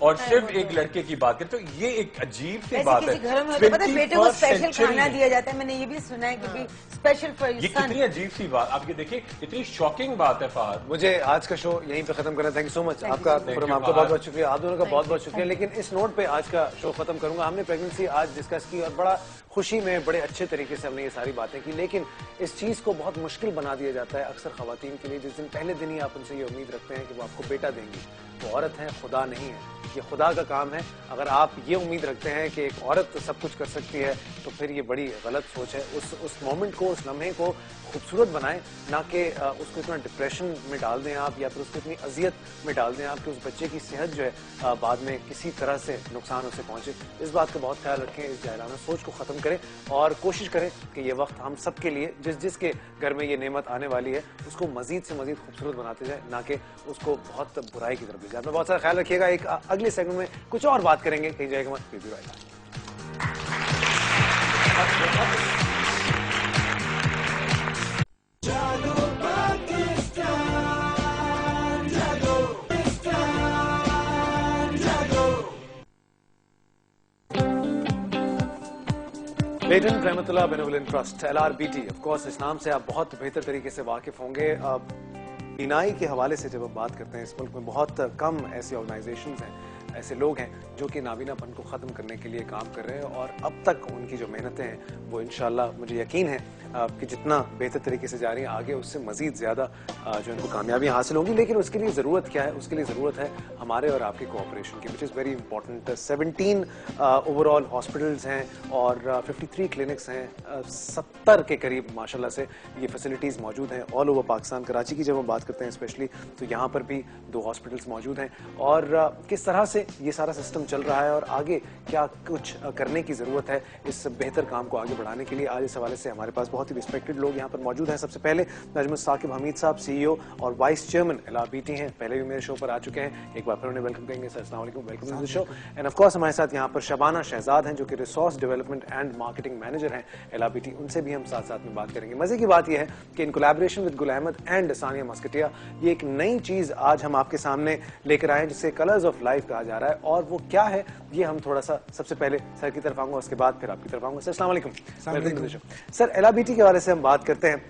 और सिर्फ एक लड़के की बात है। तो ये एक अजीब सी बात है। घरों में होता है, पता है, बेटे को स्पेशल खाना दिया जाता है। मैंने ये भी सुना है कि स्पेशल फॉर ये कितनी अजीब सी बात, आप ये देखिए कितनी शॉकिंग बात है। फहद, मुझे आज का शो यहीं पे खत्म करना है। थैंक यू सो मच आपका, आपका बहुत बहुत शुक्रिया, आप दोनों का बहुत बहुत शुक्रिया। लेकिन इस नोट पे आज का शो खत्म करूंगा। हमने प्रेगनेंसी आज डिस्कस की और बड़ा खुशी में बड़े अच्छे तरीके से हमने ये सारी बातें की, लेकिन इस चीज को बहुत मुश्किल बना दिया जाता है अक्सर खवातीन के लिए। जिस दिन पहले दिन ही आप उनसे ये उम्मीद रखते हैं कि वो आपको बेटा देंगी, वो औरत है, खुदा नहीं है। ये खुदा का काम है। अगर आप ये उम्मीद रखते हैं कि एक औरत तो सब कुछ कर सकती है, तो फिर ये बड़ी गलत सोच है। उस मोमेंट को, उस लम्हे को खूबसूरत बनाएं, ना कि उसको इतना डिप्रेशन में डाल दें आप, या फिर उसको इतनी अजियत में डाल दें आप कि उस बच्चे की सेहत जो है बाद में किसी तरह से नुकसान उसे पहुंचे। इस बात का बहुत ख्याल रखें, इस जाहिलाना सोच को खत्म करें और कोशिश करें कि ये वक्त हम सब के लिए, जिसके घर में ये नेमत आने वाली है, उसको मजीद से मजीद खूबसूरत बनाते जाए, ना कि उसको बहुत बुराई की तरफ ले जाए। अपना बहुत सारा ख्याल रखिएगा। एक अगले सेगमेंट में कुछ और बात करेंगे, कहीं जाएगा मत। फिर भी लेडन रहमतुल्लाह benevolent trust LRBT, of course इस नाम से आप बहुत बेहतर तरीके से वाकिफ होंगे। बीनाई के हवाले से जब हम बात करते हैं, इस मुल्क में बहुत कम ऐसी ऑर्गेनाइजेशंस हैं, ऐसे लोग हैं जो कि नाबीनापन को ख़त्म करने के लिए काम कर रहे हैं, और अब तक उनकी जो मेहनतें हैं वो इंशाल्लाह मुझे यकीन है कि जितना बेहतर तरीके से जा रही हैं आगे, उससे मजीद ज़्यादा जो इनको कामयाबियाँ हासिल होंगी। लेकिन उसके लिए ज़रूरत क्या है? उसके लिए ज़रूरत है हमारे और आपकी कोऑपरेशन की, which is very important. 17 overall hospitals हैं और 53 क्लिनिक्स हैं, 70 के करीब माशाल्लाह से ये फैसिलिटीज़ मौजूद हैं ऑल ओवर पाकिस्तान। कराची की जब हम बात करते हैं स्पेशली, तो यहाँ पर भी 2 हॉस्पिटल्स मौजूद हैं। और किस तरह से ये सारा सिस्टम चल रहा है और आगे क्या कुछ करने की ज़रूरत है इस बेहतर काम को आगे बढ़ाने के लिए, आज इस हवाले से हमारे पास बहुत ही रिस्पेक्टेड लोग यहाँ पर मौजूद हैं। सबसे पहले नजमुल साकिब हमीद साहब, CEO और वाइस चेयरमैन LRBT हैं, पहले भी मेरे शो पर आ चुके हैं, एक बार फिर उन्हें वेलकम करेंगे। सर अस्सलाम वालेकुम, welcome to the show. And of course हमारे साथ यहाँ पर शबाना शहजाद हैं जो कि resource development and marketing manager हैं LRBT, उनसे भी हम साथ साथ में बात करेंगे। मजे की बात यह है कि in collaboration with Gul Ahmed and Sania मस्कटिया ये एक नई चीज आज हम आपके सामने लेकर आए जिसे कलर्स ऑफ लाइफ कहा जा रहा है, और वो क्या है ये हम थोड़ा सा सबसे पहले सर की तरफ आऊंगा, उसके बाद फिर आपकी तरफ आऊंगा। सर अस्सलाम वालेकुम। सर LRBT के हवाले से हम बात करते हैं,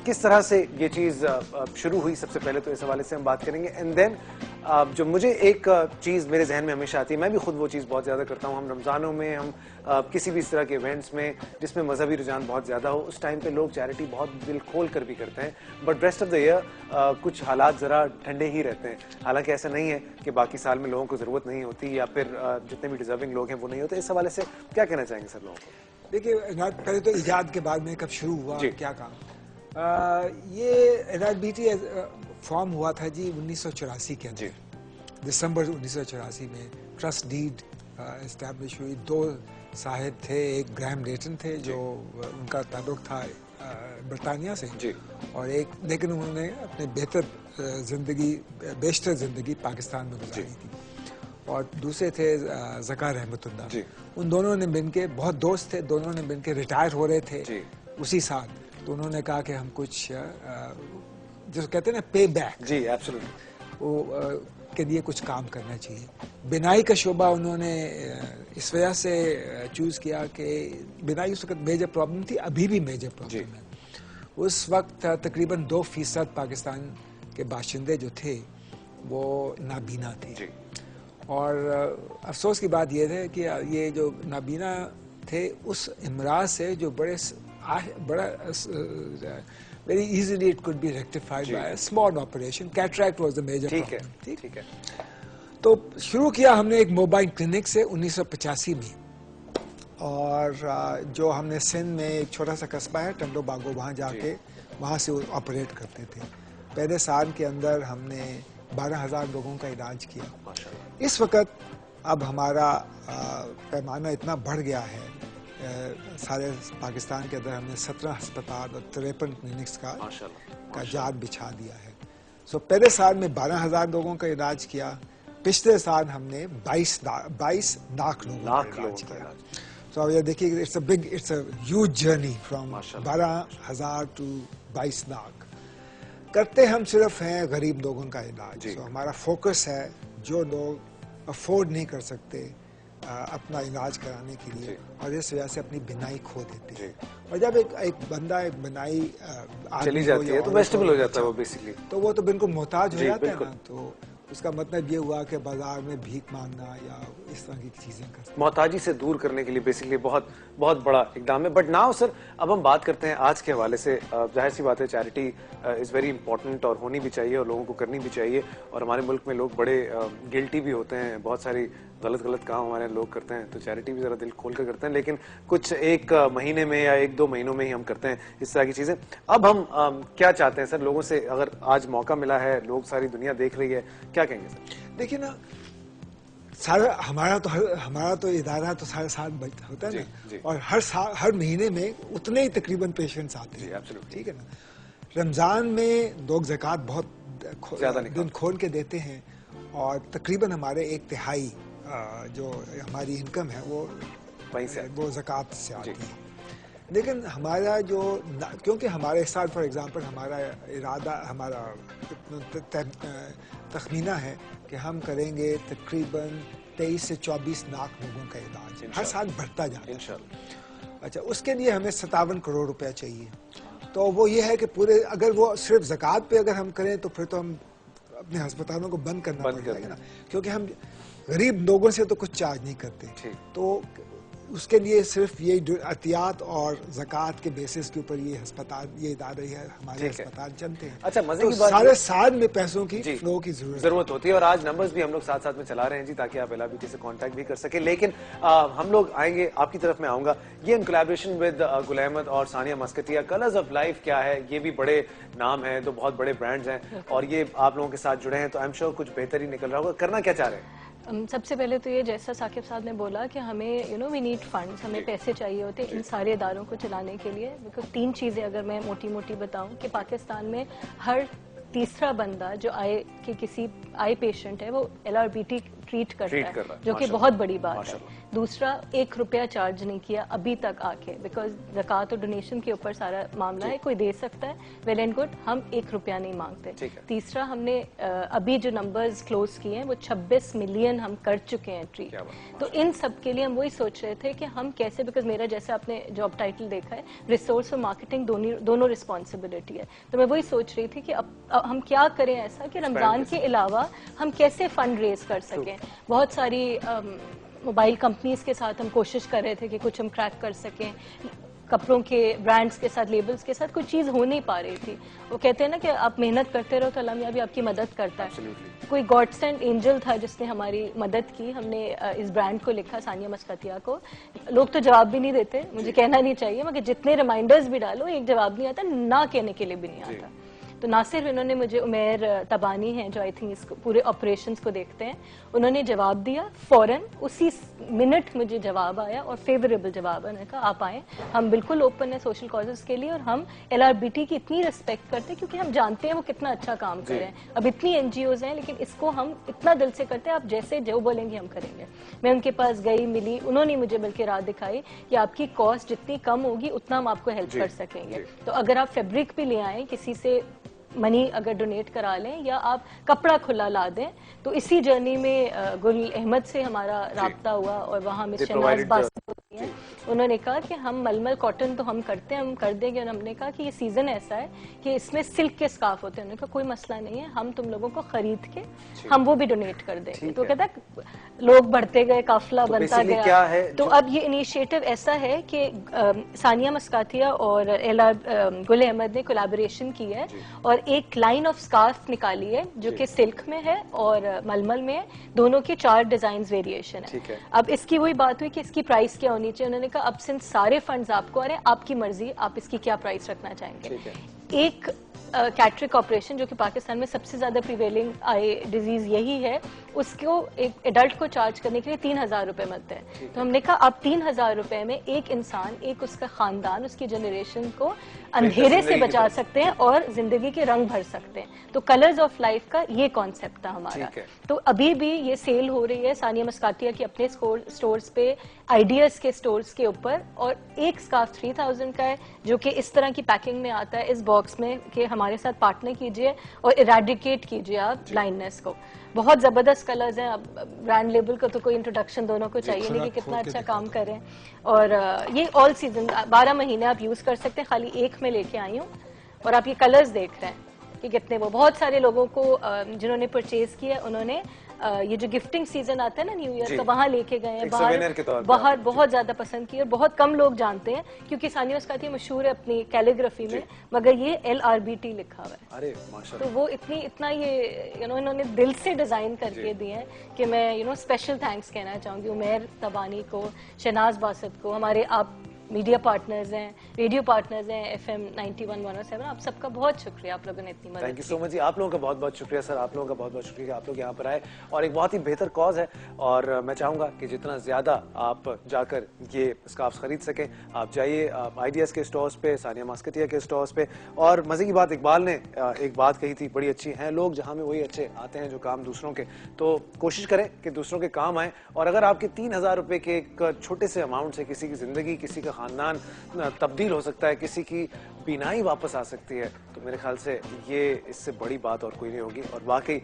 किस तरह से ये चीज शुरू हुई, सबसे पहले तो इस हवाले से हम बात करेंगे। एंड देन जो मुझे एक चीज मेरे जहन में हमेशा आती है, मैं भी खुद वो चीज बहुत ज्यादा करता हूँ, हम रमजानों में, हम किसी भी इस तरह के इवेंट्स में जिसमें मजहबी रुझान बहुत ज्यादा हो, उस टाइम पे लोग चैरिटी बहुत दिल खोल कर भी करते हैं, but rest of the year कुछ हालात जरा ठंडे ही रहते हैं। हालांकि ऐसा नहीं है कि बाकी साल में लोगों को जरूरत नहीं होती या फिर जितने भी डिजर्विंग लोग हैं वो नहीं होते। इस हवाले से क्या कहना चाहेंगे सर लोगों को? देखिए, पहले तो इजाद के बाद में कब शुरू हुआ, क्या काम, ये LRBT फॉर्म हुआ था जी 1984 के अंदर, दिसंबर 1984 में ट्रस्ट डीड एस्टैब्लिश हुई। 2 साहिब थे, एक ग्रैम लेटन थे जो उनका ताल्लुक था बरतानिया से, और एक, लेकिन उन्होंने अपने बेशतर जिंदगी पाकिस्तान में गुजारी थी, और दूसरे थे ज़का रहमतुल्लाह। उन दोनों ने मिलके, बहुत दोस्त थे, दोनों ने मिलके रिटायर हो रहे थे उसी साल, तो उन्होंने कहा कि हम कुछ जो कहते हैं ना पे बैक, जी एब्सोल्युटली, वो के लिए कुछ काम करना चाहिए। बिनाई का शोबा उन्होंने इस वजह से चूज किया कि बिनाई उस वक्त मेजर प्रॉब्लम थी, अभी भी मेजर प्रॉब्लम है। उस वक्त तकरीबन 2% पाकिस्तान के बाशिंदे जो थे वो नाबीना थे, और अफसोस की बात यह है कि ये जो नाबीना थे उस इमराज से जो बड़ा very easily it could be rectified by a small operation. Cataract was the major problem. ठीक है। तो शुरू किया हमने एक मोबाइल क्लिनिक से 1985 में, और जो हमने सिंध में एक छोटा सा कस्बा है टंडो बागो, वहाँ जाके वहाँ से ऑपरेट करते थे। पहले साल के अंदर हमने 12,000 लोगों का इलाज किया। इस वक्त अब हमारा पैमाना इतना बढ़ गया है, सारे पाकिस्तान के अंदर हमने 17 अस्पताल और 53 क्लिनिक्स का जाल बिछा दिया है। सो पहले साल में 12,000 लोगों का इलाज किया, पिछले साल हमने 22 लाख लोगों का इलाज किया। सो ये देखिए, it's a huge journey from 12,000 to 22 lakh. करते हम सिर्फ हैं गरीब लोगों का इलाज। तो हमारा फोकस है जो लोग अफोर्ड नहीं कर सकते अपना इलाज कराने के लिए, और इस वजह से अपनी बिनाई खो देते हैं। और जब एक बंदा एक बिनाई चली जाती है तो वेस्टेबल हो जाता है वो बेसिकली, तो वो तो बिल्कुल मोहताज हो जाता है ना। तो उसका मतलब ये हुआ कि बाजार में भीख मांगना या इस तरह की चीजें करना, मोहताजी से दूर करने के लिए बेसिकली बहुत बहुत बड़ा इकदाम है। बट नाउ सर, अब हम बात करते हैं आज के हवाले से। जाहिर सी बात है, चैरिटी इज़ वेरी इंपॉर्टेंट और होनी भी चाहिए और लोगों को करनी भी चाहिए। और हमारे मुल्क में लोग बड़े गिल्टी भी होते हैं, बहुत सारी गलत काम हमारे लोग करते हैं, तो चैरिटी भी जरा दिल खोल कर करते हैं। लेकिन कुछ एक महीने में या 1-2 महीनों में ही हम करते हैं इस तरह की चीजें। अब हम क्या चाहते हैं सर लोगों से, अगर आज मौका मिला है, लोग सारी दुनिया देख रही है, क्या कहेंगे सर? देखिए ना, सारा हमारा तो इदारा तो सारे साल होता है ना, और हर महीने में उतने ही तकरीबन पेशेंट्स आते हैं। ठीक है ना। रमजान में लोग ज़कात बहुत ज्यादा दिन खोल के देते हैं, और तकरीबन हमारे 1/3 जो हमारी इनकम है वो ज़कात से आती है। लेकिन हमारा जो, क्योंकि हमारे साथ फॉर एग्जांपल हमारा इरादा, हमारा तखमीना है कि हम करेंगे तकरीबन 23 से 24 लाख लोगों का इलाज, हर साल बढ़ता जाता है। अच्छा, उसके लिए हमें 57 करोड़ रुपया चाहिए। तो वो ये है कि पूरे, अगर वो सिर्फ ज़कात पे अगर हम करें तो फिर तो हम अपने अस्पतालों को बंद करना पड़ जाएगा ना, क्योंकि हम गरीब लोगों से तो कुछ चार्ज नहीं करते। तो उसके लिए सिर्फ ये एहतियात और ज़कात के बेसिस के ऊपर ये अस्पताल, ये इदारे है हमारे अस्पताल चलते हैं। अच्छा, मजे तो की बात, सारे साल में पैसों की फ्लो की जरूरत होती है। और आज नंबर्स भी हम लोग साथ साथ में चला रहे हैं जी, ताकि आप LRBT से कांटेक्ट भी कर सके। लेकिन हम लोग आएंगे, आपकी तरफ में आऊंगा, ये in collaboration with Gul Ahmed और सानिया मस्कटिया। कलर्स ऑफ लाइफ क्या है, ये भी बड़े नाम है, तो बहुत बड़े ब्रांड्स हैं, और ये आप लोगों के साथ जुड़े हैं, तो आई एम श्योर कुछ बेहतर ही निकल रहा होगा। करना क्या चाह रहे हैं? सबसे पहले तो ये, जैसा साकिब साहब ने बोला कि हमें वी नीड फंड्स, हमें पैसे चाहिए होते हैं इन सारे इदारों को चलाने के लिए। बिकॉज 3 चीज़ें अगर मैं मोटी बताऊं कि पाकिस्तान में हर तीसरा बंदा जो किसी आई पेशेंट है वो LRBT ट्रीट करता है, जो कि बहुत बड़ी बात है। दूसरा, 1 रुपया चार्ज नहीं किया अभी तक आके, बिकॉज ज़कात और डोनेशन के ऊपर सारा मामला है, कोई दे सकता है, वेल एंड गुड, हम 1 रुपया नहीं मांगते। तीसरा, हमने अभी जो नंबर्स क्लोज किए हैं वो 26 मिलियन हम कर चुके हैं ट्रीट। तो इन सब के लिए हम वही सोच रहे थे कि हम कैसे, बिकॉज मेरा जैसे आपने जॉब टाइटल देखा है, रिसोर्स और मार्केटिंग दोनों रिस्पॉन्सिबिलिटी है। तो मैं वही सोच रही थी कि अब हम क्या करें ऐसा कि रमजान के अलावा हम कैसे फंड रेज कर सकें। बहुत सारी मोबाइल कंपनीज के साथ हम कोशिश कर रहे थे कि कुछ हम क्रैक कर सकें, कपड़ों के ब्रांड्स के साथ, लेबल्स के साथ कोई चीज़ हो नहीं पा रही थी। वो कहते हैं ना कि आप मेहनत करते रहो तो अल्लाह मियां भी आपकी मदद करता है। कोई गॉड सेंट एंजल था जिसने हमारी मदद की। हमने इस ब्रांड को लिखा, सानिया मस्कटिया को। लोग तो जवाब भी नहीं देते, मुझे कहना नहीं चाहिए, मगर जितने रिमाइंडर्स भी डालो एक जवाब नहीं आता, ना कहने के लिए भी नहीं आता। तो ना सिर्फ इन्होंने मुझे, उमेर तबानी हैं जो आई थिंक इस पूरे ऑपरेशंस को देखते हैं, उन्होंने जवाब दिया फौरन, उसी मिनट मुझे जवाब आया और फेवरेबल जवाब है। उन्होंने कहा आप आएँ, हम बिल्कुल ओपन है सोशल कॉजेज के लिए, और हम LRBT की इतनी रिस्पेक्ट करते हैं क्योंकि हम जानते हैं वो कितना अच्छा काम कर रहे हैं। अब इतनी NGOs हैं, लेकिन इसको हम इतना दिल से करते हैं, आप जैसे जो बोलेंगे हम करेंगे। मैं उनके पास गई, मिली, उन्होंने मुझे बल्कि राह दिखाई कि आपकी कॉस्ट जितनी कम होगी उतना हम आपको हेल्प कर सकेंगे। तो अगर आप फैब्रिक भी ले आए, किसी से मनी अगर डोनेट करा लें, या आप कपड़ा खुला ला दें, तो इसी जर्नी में गुल अहमद से हमारा राब्ता हुआ, और वहाँ मिस शहनाज बासी होती हैं, उन्होंने कहा कि हम मलमल कॉटन तो हम करते हैं, हम कर देंगे। और हमने कहा कि ये सीजन ऐसा है कि इसमें सिल्क के स्कार्फ होते हैं। उन्होंने कहा कोई मसला नहीं है, हम तुम लोगों को खरीद के हम वो भी डोनेट कर देंगे। तो कहता है लोग बढ़ते गए, काफिला बनता गया। तो अब ये इनिशिएटिव ऐसा है कि सानिया मस्कटिया और गुल अहमद ने कोलैबोरेशन की है, और एक लाइन ऑफ स्कार्फ निकाली है जो कि सिल्क में है और मलमल में है, दोनों के 4 डिजाइन वेरिएशन है। अब इसकी वही बात हुई कि इसकी प्राइस क्या होनी नीचे उन्होंने कहा अब सिंस सारे फंड्स आपको आ रहे हैं, आपकी मर्जी, आप इसकी क्या प्राइस रखना चाहेंगे। एक कैटरिक ऑपरेशन जो कि पाकिस्तान में सबसे ज्यादा प्रिवेलिंग आई डिजीज यही है, उसको एक एडल्ट को चार्ज करने के लिए 3,000 रुपए मिलते हैं। तो हमने कहा अब 3,000 रुपए में एक इंसान, एक उसका खानदान, उसकी जनरेशन को अंधेरे से बचा सकते हैं और जिंदगी के रंग भर सकते हैं। तो कलर्स ऑफ लाइफ का ये कॉन्सेप्ट था हमारा। तो अभी भी ये सेल हो रही है सानिया मस्काटिया की अपने स्टोर्स पे, आइडियाज के स्टोर्स के ऊपर, और एक स्कार्फ 3,000 का है जो कि इस तरह की पैकिंग में आता है इस बॉक्स में कि हमारे साथ पार्टनर कीजिए और इरेडिकेट कीजिए आप ब्लाइंडनेस को। बहुत जबरदस्त कलर्स हैं। अब ब्रांड लेबल का तो कोई इंट्रोडक्शन दोनों को चाहिए नहीं कि कितना अच्छा काम करें। और ये ऑल सीजन 12 महीने आप यूज कर सकते हैं। खाली एक में लेके आई हूँ और आप ये कलर्स देख रहे हैं कि कितने वो बहुत सारे लोगों को जिन्होंने परचेज किया उन्होंने ये जो गिफ्टिंग सीजन आता है ना न्यू ईयर का, वहां लेके गए हैं, बाहर बहुत ज्यादा पसंद की और बहुत कम लोग जानते हैं क्योंकि सानिया मस्काटिया मशहूर है अपनी कैलीग्राफी में, मगर ये LRBT लिखा हुआ है। अरे माशाल्लाह। तो वो इतना ये इन्होंने दिल से डिजाइन करके दिए हैं कि मैं स्पेशल थैंक्स कहना चाहूंगी उमेर तबानी को, शहनाज बासत को, हमारे आप मीडिया पार्टनर्स हैं, रेडियो पार्टनर्स हैं, FM 91 107, आप सबका बहुत शुक्रिया, आप लोगों ने इतनी मदद की। थैंक यू सो मच जी, आप लोगों का बहुत बहुत शुक्रिया सर, आप लोगों का बहुत बहुत शुक्रिया कि आप लोग यहाँ पर आए और एक बहुत ही बेहतर कॉज है। और मैं चाहूंगा कि जितना ज्यादा आप जाकर ये स्कार्फ्स खरीद सकें, आप जाइए आइडियाज के स्टोर्स पे, सानिया मस्काटिया के स्टोर्स पे। और मजे की बात, इकबाल ने एक बात कही थी बड़ी अच्छी, है लोग जहाँ में वही अच्छे आते हैं जो काम दूसरों के, तो कोशिश करें कि दूसरों के काम आए। और अगर आपके 3,000 रुपए के एक छोटे से अमाउंट से किसी की जिंदगी, किसी का खानदान तब्दील हो सकता है, किसी की बीनाई वापस आ सकती है, तो मेरे ख्याल से ये इससे बड़ी बात और कोई नहीं होगी। और वाकई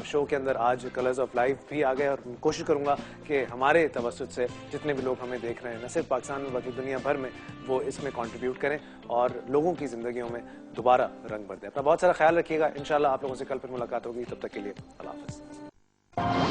शो के अंदर आज कलर्स ऑफ लाइफ भी आ गए और कोशिश करूंगा कि हमारे तवज्जुद से जितने भी लोग हमें देख रहे हैं, न सिर्फ पाकिस्तान में बल्कि दुनिया भर में, वो इसमें कंट्रीब्यूट करें और लोगों की जिंदगियों में दोबारा रंग भर दें। अपना बहुत सारा ख्याल रखिएगा। इंशाल्लाह आप लोगों से कल फिर मुलाकात होगी, तब तक के लिए अल्लाह हाफ़िज़।